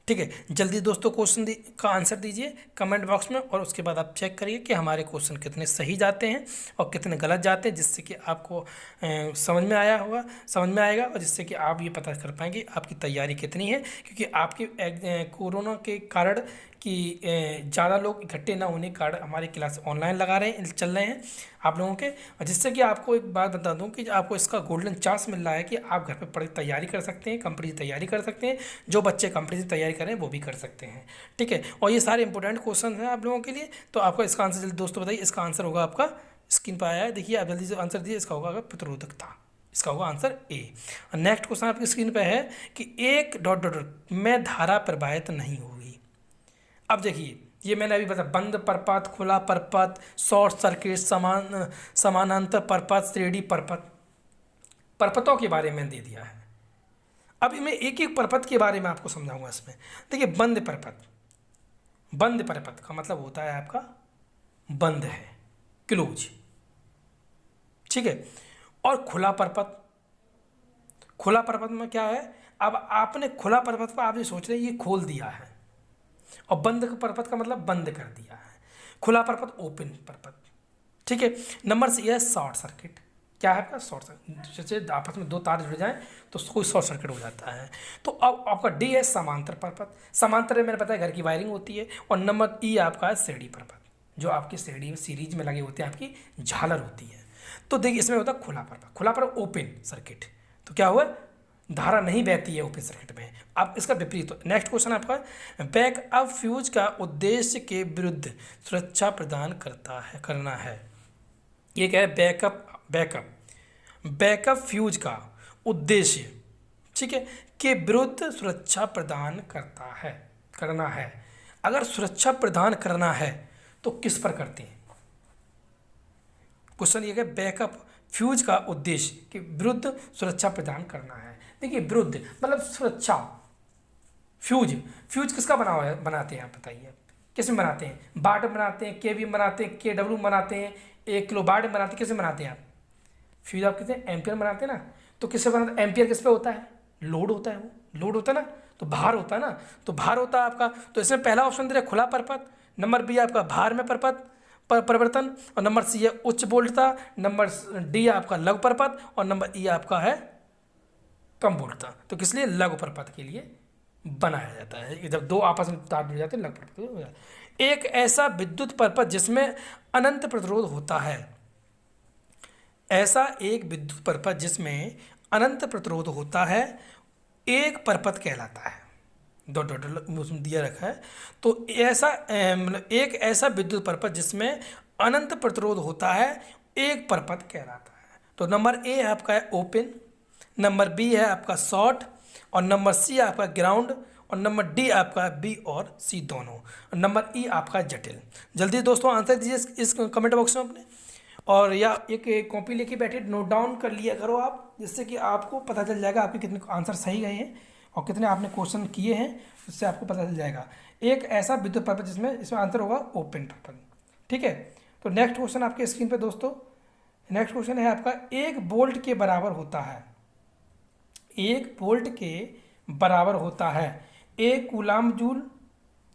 ठीक है, जल्दी दोस्तों क्वेश्चन का आंसर दीजिए कमेंट बॉक्स में, और उसके बाद आप चेक करिए कि हमारे क्वेश्चन कितने सही जाते हैं और कितने गलत जाते हैं, जिससे कि आपको समझ में आएगा और जिससे कि आप ये पता कर पाएंगे आपकी तैयारी कितनी है। क्योंकि आपके कोरोना के कारण कि ज़्यादा लोग इकट्ठे ना होने के कारण हमारी क्लास ऑनलाइन चल रहे हैं आप लोगों के, और जिससे कि आपको एक बात बता दूं कि आपको इसका गोल्डन चांस मिल रहा है कि आप घर पे पढ़ तैयारी कर सकते हैं, कंपटीशन तैयारी कर सकते हैं। जो बच्चे कंपटीशन तैयारी कर रहे हैं वो भी कर सकते हैं। ठीक है, और ये सारे इंपॉर्टेंट क्वेश्चन हैं आप लोगों के लिए। तो आपका इसका आंसर जल्दी दोस्तों बताइए। इसका आंसर होगा आपका स्क्रीन पर आया है, देखिए आप जल्दी से आंसर दीजिए। इसका होगा प्रतिरोधकता, इसका होगा आंसर ए। नेक्स्ट क्वेश्चन आपकी स्क्रीन पर है कि एक डॉट में धारा प्रवाहित नहीं होगी। अब देखिए ये मैंने अभी बताया, बंद परपथ, खुला परपथ, शॉर्ट सर्किट, समानांतर परपथ, श्रेणी परपथ, परपथों के बारे में दे दिया है। अब मैं एक एक परपथ के बारे में आपको समझाऊंगा इसमें। देखिए बंद परपथ का मतलब होता है आपका बंद है, क्लोज। ठीक है, और खुला परपथ में क्या है? अब आपने खुला परपथ पर आप ये सोच रहे हैं ये खोल दिया है, और बंद परपथ का मतलब बंद कर दिया है। खुला परपथ ओपन परपथ। ठीक है, नंबर सी है शॉर्ट सर्किट। क्या है आपका? शॉर्ट सर्किट, जैसे आपस में 2 तार जुड़ जाएं तो कोई शॉर्ट सर्किट हो जाता है। तो अब आपका डी है समांतर परपथ। समांतर में मैंने बताया घर की वायरिंग होती है। और नंबर ई आपका है श्रेणी परपथ, जो आपकी श्रेणी में सीरीज में लगे होते हैं, आपकी झालर होती है। तो देखिए इसमें होता है खुला परपथ, खुला परपथ ओपन सर्किट। तो क्या हुआ? धारा नहीं बहती है ओपन सर्किट में। अब इसका विपरीत नेक्स्ट क्वेश्चन आपका, बैकअप फ्यूज का उद्देश्य के विरुद्ध सुरक्षा प्रदान करना है। ये क्या है? बैकअप फ्यूज का उद्देश्य, ठीक है, के विरुद्ध सुरक्षा प्रदान करना है। अगर सुरक्षा प्रदान करना है तो किस पर करते हैं? क्वेश्चन ये है बैकअप फ्यूज का उद्देश्य के विरुद्ध सुरक्षा प्रदान करना है। देखिए विरुद्ध मतलब सुरक्षा। फ्यूज किसका बनाते हैं आप बताइए? किस में बनाते हैं? वाट में बनाते हैं, केवी में बनाते हैं, KW बनाते हैं, 1 किलो वाट में बनाते हैं। किस में बनाते हैं आप? फ्यूज आप कहते हैं एम्पियर बनाते हैं ना। तो किससे बनाते हैं? एम्पियर किस पे होता है? लोड होता है, वो लोड होता है ना, तो भार होता है ना, तो भार होता है आपका। तो इसमें पहला ऑप्शन दे रहा है खुला परपथ, नंबर बी आपका भार में परिवर्तन, और नंबर सी है उच्च वोल्टता, नंबर डी आपका लघु परपथ, और नंबर ई आपका है कम वोल्टता। तो किस लिए? लघु परपथ के लिए बनाया जाता है। जब दो आपस में तार जुड़ जाते हैं लघु परपथ हो जाता है। एक ऐसा विद्युत परपथ जिसमें अनंत प्रतिरोध होता है, ऐसा एक विद्युत परपथ जिसमें अनंत प्रतिरोध होता है एक परपथ कहलाता है। डॉट डॉट उसमें दिया रखा है। तो ऐसा मतलब एक ऐसा विद्युत परपथ जिसमें अनंत प्रतिरोध होता है एक परपथ कहलाता है। तो नंबर ए आपका है ओपन, नंबर बी है आपका शॉर्ट, और नंबर सी आपका ग्राउंड, और नंबर डी आपका बी और सी दोनों, और नंबर ई आपका जटिल। जल्दी दोस्तों आंसर दीजिए इस कमेंट बॉक्स में अपने, और या एक कॉपी लेके बैठे नोट डाउन कर लिया करो आप, जिससे कि आपको पता चल जाएगा आपके कितने आंसर सही गए हैं और कितने आपने क्वेश्चन किए हैं, उससे आपको पता चल जाएगा। एक ऐसा विद्युत परपथ जिसमें इसमें आंसर होगा ओपन परपथ। ठीक है, तो नेक्स्ट क्वेश्चन आपके स्क्रीन पे दोस्तों, नेक्स्ट क्वेश्चन है आपका, एक वोल्ट के बराबर होता है, एक वोल्ट के बराबर होता है एक कूलाम जूल।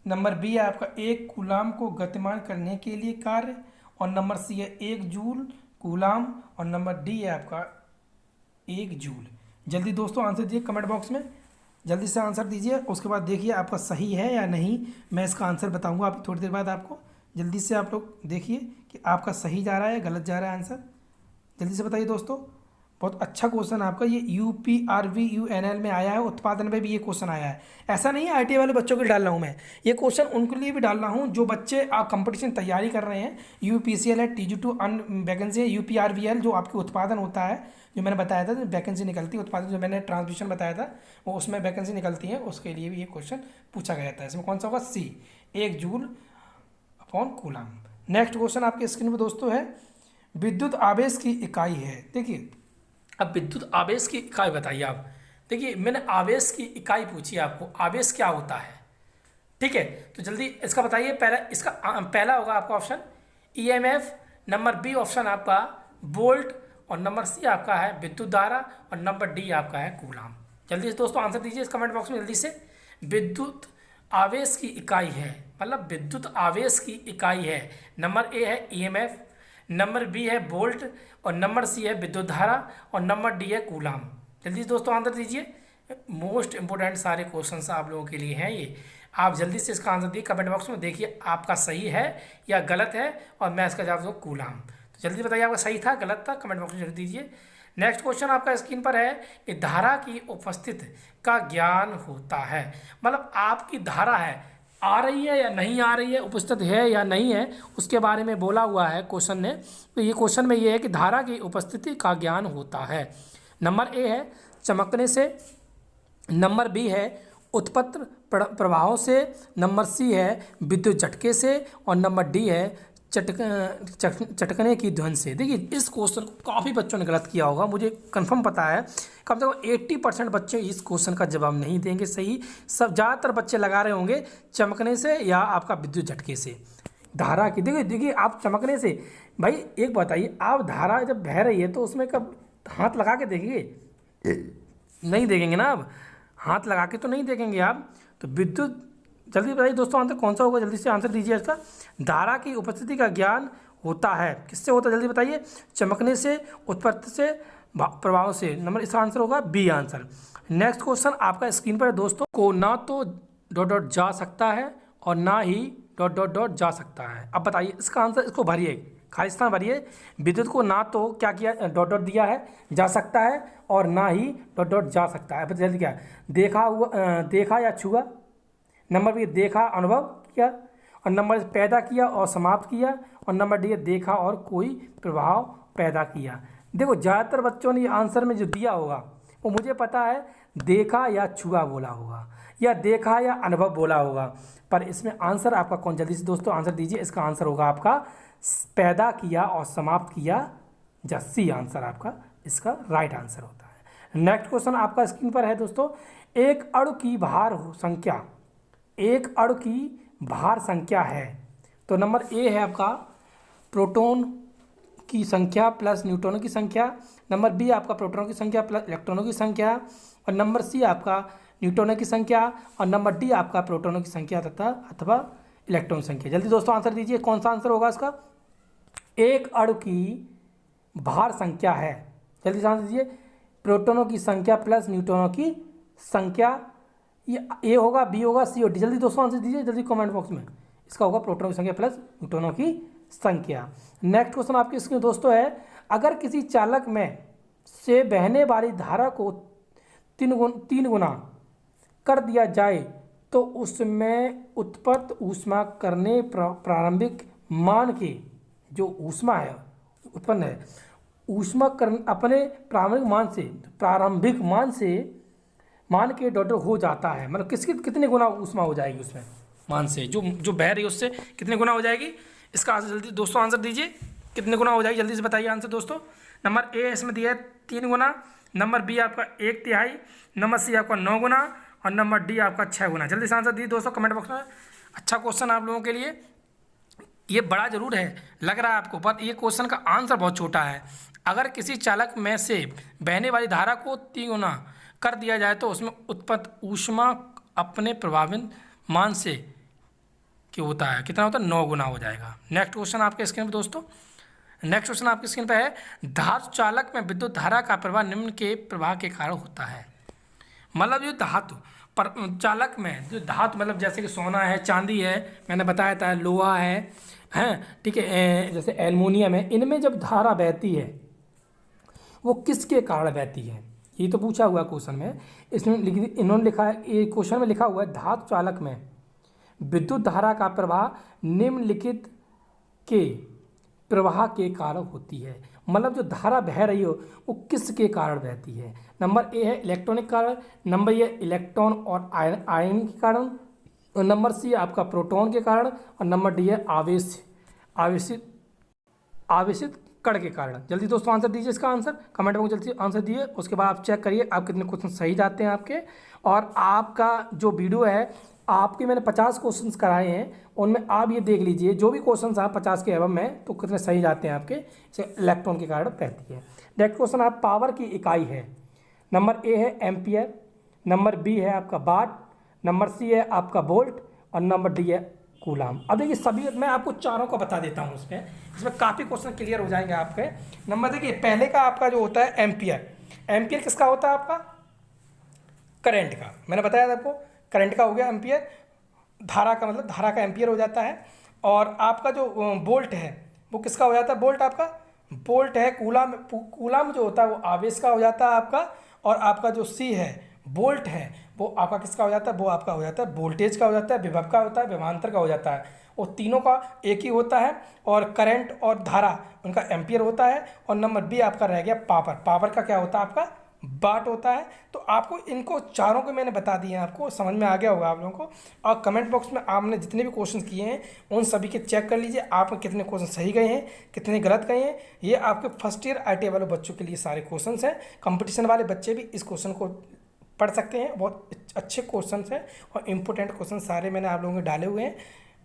नंबर बी है आपका एक कूलाम को गतिमान करने के लिए कार्य, और नंबर सी है एक जूल कूलाम, और नंबर डी है आपका एक जूल। जल्दी दोस्तों आंसर दीजिए कमेंट बॉक्स में, जल्दी से आंसर दीजिए, उसके बाद देखिए आपका सही है या नहीं। मैं इसका आंसर बताऊंगा आप थोड़ी देर बाद आपको। जल्दी से आप लोग देखिए कि आपका सही जा रहा है या गलत जा रहा है आंसर, जल्दी से बताइए दोस्तों। बहुत अच्छा क्वेश्चन आपका, ये UPRVUNL में आया है, उत्पादन में भी ये क्वेश्चन आया है। ऐसा नहीं है ITI वाले बच्चों के लिए डाल रहा हूँ मैं, ये क्वेश्चन उनके लिए भी डाल रहा हूँ जो बच्चे आप कंपटीशन तैयारी कर रहे हैं। UPCL है, TG2 वैकेंसी है, UPRVL जो आपके उत्पादन होता है, जो मैंने बताया था वैकेंसी निकलती है, उत्पादन जो मैंने ट्रांसमिशन बताया था वो उसमें वैकेंसी निकलती है, उसके लिए भी ये क्वेश्चन पूछा गया था। इसमें कौन सा होगा? सी, एक joule upon coulomb. Next question आपके स्क्रीन पर दोस्तों है, विद्युत आवेश की इकाई है। देखिए अब विद्युत आवेश की इकाई बताइए आप। देखिए मैंने आवेश की इकाई पूछी है आपको, आवेश क्या होता है? ठीक है, तो जल्दी इसका बताइए। पहला होगा आपका option EMF, number B option आपका वोल्ट, और नंबर सी आपका है विद्युत धारा, और नंबर डी आपका है कूलाम। जल्दी से दोस्तों आंसर दीजिए इस कमेंट बॉक्स में जल्दी से। विद्युत आवेश की इकाई है, मतलब विद्युत आवेश की इकाई है। नंबर ए है EMF, नंबर बी है वोल्ट, और नंबर सी है विद्युत धारा, और नंबर डी है कूलाम। जल्दी से दोस्तों आंसर दीजिए। मोस्ट इंपोर्टेंट सारे क्वेश्चंस आप लोगों के लिए हैं ये, आप जल्दी से इसका आंसर दिए कमेंट बॉक्स में। देखिए आपका सही है या गलत है, और मैं इसका जवाब दूँ कूलाम। तो जल्दी बताइए आपका सही था गलत था, कमेंट बॉक्स में जल्दी दीजिए। नेक्स्ट क्वेश्चन आपका स्क्रीन पर है कि धारा की उपस्थिति का ज्ञान होता है, मतलब आपकी धारा है आ रही है या नहीं आ रही है, उपस्थित है या नहीं है, उसके बारे में बोला हुआ है क्वेश्चन ने। तो ये क्वेश्चन में ये है कि धारा की उपस्थिति का ज्ञान होता है। नंबर ए है चमकने से, नंबर बी है उत्पन्न प्रभावों से, नंबर सी है विद्युत झटके से, और नंबर डी है चटकने की ध्वनि से। देखिए इस क्वेश्चन को काफ़ी बच्चों ने गलत किया होगा, मुझे कंफर्म पता है। कम से कम 80% बच्चे इस क्वेश्चन का जवाब नहीं देंगे सही। सब ज़्यादातर बच्चे लगा रहे होंगे चमकने से या आपका विद्युत झटके से। धारा की देखिए आप चमकने से, भाई एक बताइए, आप धारा जब बह रही है तो उसमें कब हाथ लगा के देखिए, नहीं देखेंगे ना आप, हाथ लगा के तो नहीं देखेंगे आप। तो विद्युत, जल्दी बताइए दोस्तों आंसर कौन सा होगा, जल्दी से आंसर दीजिए इसका। धारा की उपस्थिति का ज्ञान होता है, किससे होता है जल्दी बताइए? चमकने से, उत्पत्ति से, प्रभाव से। नंबर इसका आंसर होगा बी आंसर। नेक्स्ट क्वेश्चन आपका स्क्रीन पर है दोस्तों, को ना तो डॉट डॉट जा सकता है और ना ही डॉट डॉट डॉट जा सकता है। अब बताइए इसका आंसर, इसको भरिए, खाली स्थान भरिए। विद्युत को ना तो क्या किया, डॉट डॉट दिया है, जा सकता है, और ना ही डॉट डॉट जा सकता है। जल्दी क्या देखा या छुआ, नंबर बी देखा अनुभव किया, और नंबर पैदा किया और समाप्त किया, और नंबर डी देखा और कोई प्रभाव पैदा किया। देखो ज़्यादातर बच्चों ने आंसर में जो दिया होगा वो मुझे पता है देखा या छुआ बोला होगा, या देखा या अनुभव बोला होगा, पर इसमें आंसर आपका कौन, जल्दी से दोस्तों आंसर दीजिए। इसका आंसर होगा आपका पैदा किया और समाप्त किया, सी आंसर आपका इसका राइट आंसर होता है। नेक्स्ट क्वेश्चन आपका स्क्रीन पर है दोस्तों, एक अणु की भार संख्या, एक अणु की भार संख्या है। तो नंबर ए है आपका प्रोटॉन की संख्या प्लस न्यूट्रॉनों की संख्या, नंबर बी आपका प्रोटॉनों की संख्या प्लस इलेक्ट्रॉनों की संख्या, और नंबर सी आपका न्यूट्रॉनों की संख्या, और नंबर डी आपका प्रोटॉनों की संख्या तथा अथवा इलेक्ट्रॉन संख्या। जल्दी दोस्तों आंसर दीजिए, कौन सा आंसर होगा इसका? एक अणु की भार संख्या है, जल्दी से आंसर दीजिए, प्रोटॉनों की संख्या प्लस न्यूट्रॉनों की संख्या। ये ए होगा, बी होगा, सी और डी। जल्दी दोस्तों आंसर दीजिए, जल्दी कमेंट बॉक्स में। इसका होगा प्रोटॉनों की संख्या प्लस न्यूट्रॉनों की संख्या। नेक्स्ट क्वेश्चन आपके स्क्रीन दोस्तों है, अगर किसी चालक में से बहने वाली धारा को तीन गुना कर दिया जाए तो उसमें उत्पन्न ऊष्मा करने प्रारंभिक मान के जो ऊष्मा है उत्पन्न है ऊष्मा करने अपने प्रारंभिक मान के डॉटर हो जाता है। मतलब कितने गुना ऊष्मा हो जाएगी उसमें मान से, जो बह रही है उससे कितने गुना हो जाएगी? इसका आंसर जल्दी दोस्तों आंसर दीजिए, कितने गुना हो जाएगी? जल्दी से बताइए आंसर दोस्तों। नंबर ए इसमें दिया है 3 गुना, नंबर बी आपका 1/3, नंबर सी आपका 9 गुना, और नंबर डी आपका 6 गुना। जल्दी से आंसर दीजिए दोस्तों कमेंट बॉक्स में। अच्छा क्वेश्चन आप लोगों के लिए, ये बड़ा जरूर है लग रहा है आपको, पर ये क्वेश्चन का आंसर बहुत छोटा है। अगर किसी चालक में से बहने वाली धारा को 3 गुना कर दिया जाए तो उसमें उत्पन्न ऊष्मा अपने प्रभावित मान से क्या होता है, कितना होता है? 9 गुना हो जाएगा। नेक्स्ट क्वेश्चन आपके स्क्रीन पे दोस्तों, नेक्स्ट क्वेश्चन आपकी स्क्रीन पे है, धातु चालक में विद्युत धारा का प्रवाह निम्न के प्रवाह के कारण होता है। मतलब जो धातु पर चालक में जो धातु मतलब जैसे कि सोना है, चांदी है, मैंने बताया था लोहा है, हैं ठीक है, जैसे एल्युमिनियम है, इनमें जब धारा बहती है वो किसके कारण बहती है? ये तो पूछा हुआ क्वेश्चन में। इसमें इन्होंने लिखा है, ये क्वेश्चन में लिखा हुआ है धातु चालक में विद्युत धारा का प्रवाह निम्नलिखित के प्रवाह के कारण होती है। मतलब जो धारा बह रही हो वो किसके कारण बहती है? नंबर ए है इलेक्ट्रॉनिक कारण, नंबर ए इलेक्ट्रॉन और आयन के कारण, और नंबर सी आपका प्रोटॉन के कारण, और नंबर डी है आवेशित कण के कारण। जल्दी दोस्तों आंसर दीजिए इसका आंसर कमेंट बॉक्स जल्दी आंसर दिए, उसके बाद आप चेक करिए आप कितने क्वेश्चन सही जाते हैं आपके। और आपका जो वीडियो है आपके मैंने 50 क्वेश्चंस कराए हैं, उनमें आप ये देख लीजिए जो भी क्वेश्चंस आप 50 के एवं में तो कितने सही जाते हैं आपके, इलेक्ट्रॉन के कारण बहती है। नेक्स्ट क्वेश्चन आप पावर की इकाई है, नंबर ए है एम्पियर, नंबर बी है आपका वाट, नंबर सी है आपका वोल्ट, और नंबर डी है कूलाम। अब देखिए सभी मैं आपको चारों को बता देता हूँ, इसमें काफ़ी क्वेश्चन क्लियर हो जाएंगे आपके। नंबर देखिए पहले का आपका जो होता है एम्पियर, एम्पियर किसका होता है? आपका करंट का, मैंने बताया था आपको, करंट का हो गया एम्पियर, धारा का मतलब धारा का एम्पियर हो जाता है। और आपका जो वोल्ट है वो किसका हो जाता है? वोल्ट आपका वोल्ट है। कूलाम, कूलाम जो होता है वो आवेश का हो जाता है आपका। और आपका जो सी है वोल्ट है वो आपका किसका हो जाता है? वो आपका हो जाता है वोल्टेज का हो जाता है, विभव का होता है, विभवांतर का हो जाता है। वो तीनों का एक ही होता है। और करंट और धारा उनका एम्पियर होता है। और नंबर बी आपका रह गया पावर, पावर का क्या होता है? आपका वाट होता है। तो आपको इनको चारों को मैंने बता दिए हैं, आपको समझ में आ गया होगा आप लोगों को। और कमेंट बॉक्स में आपने जितने भी क्वेश्चन किए हैं उन सभी के चेक कर लीजिए, आप कितने क्वेश्चन सही गए हैं, कितने गलत गए हैं। ये आपके फर्स्ट ईयर ITI वाले बच्चों के लिए सारे क्वेश्चन हैं। कंपटीशन वाले बच्चे भी इस क्वेश्चन को पढ़ सकते हैं, बहुत अच्छे क्वेश्चन हैं और इम्पोर्टेंट क्वेश्चन सारे मैंने आप लोगों के डाले हुए हैं।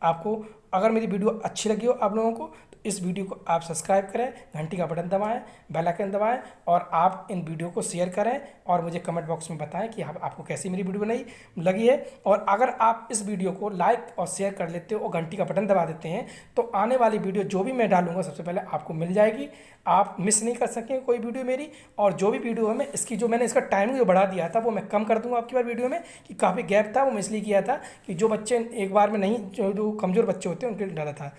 आपको अगर मेरी वीडियो अच्छी लगी हो आप लोगों को तो इस वीडियो को आप सब्सक्राइब करें, घंटी का बटन दबाएं, बेल आइकन दबाएं, और आप इन वीडियो को शेयर करें और मुझे कमेंट बॉक्स में बताएं कि आपको कैसी मेरी वीडियो बनाई लगी है। और अगर आप इस वीडियो को लाइक और शेयर कर लेते हो और घंटी का बटन दबा देते हैं तो आने वाली वीडियो जो भी मैं डालूंगा सबसे पहले आपको मिल जाएगी, आप मिस नहीं कर सकेंगे कोई वीडियो मेरी। और जो भी वीडियो है मैं इसकी जो मैंने इसका टाइमिंग जो बढ़ा दिया था वो मैं कम कर दूंगा आपकी बार वीडियो में, कि काफ़ी गैप था वो मैं इसलिए किया था कि जो बच्चे एक बार में नहीं, जो कमज़ोर बच्चे होते हैं उनके लिए डाला था।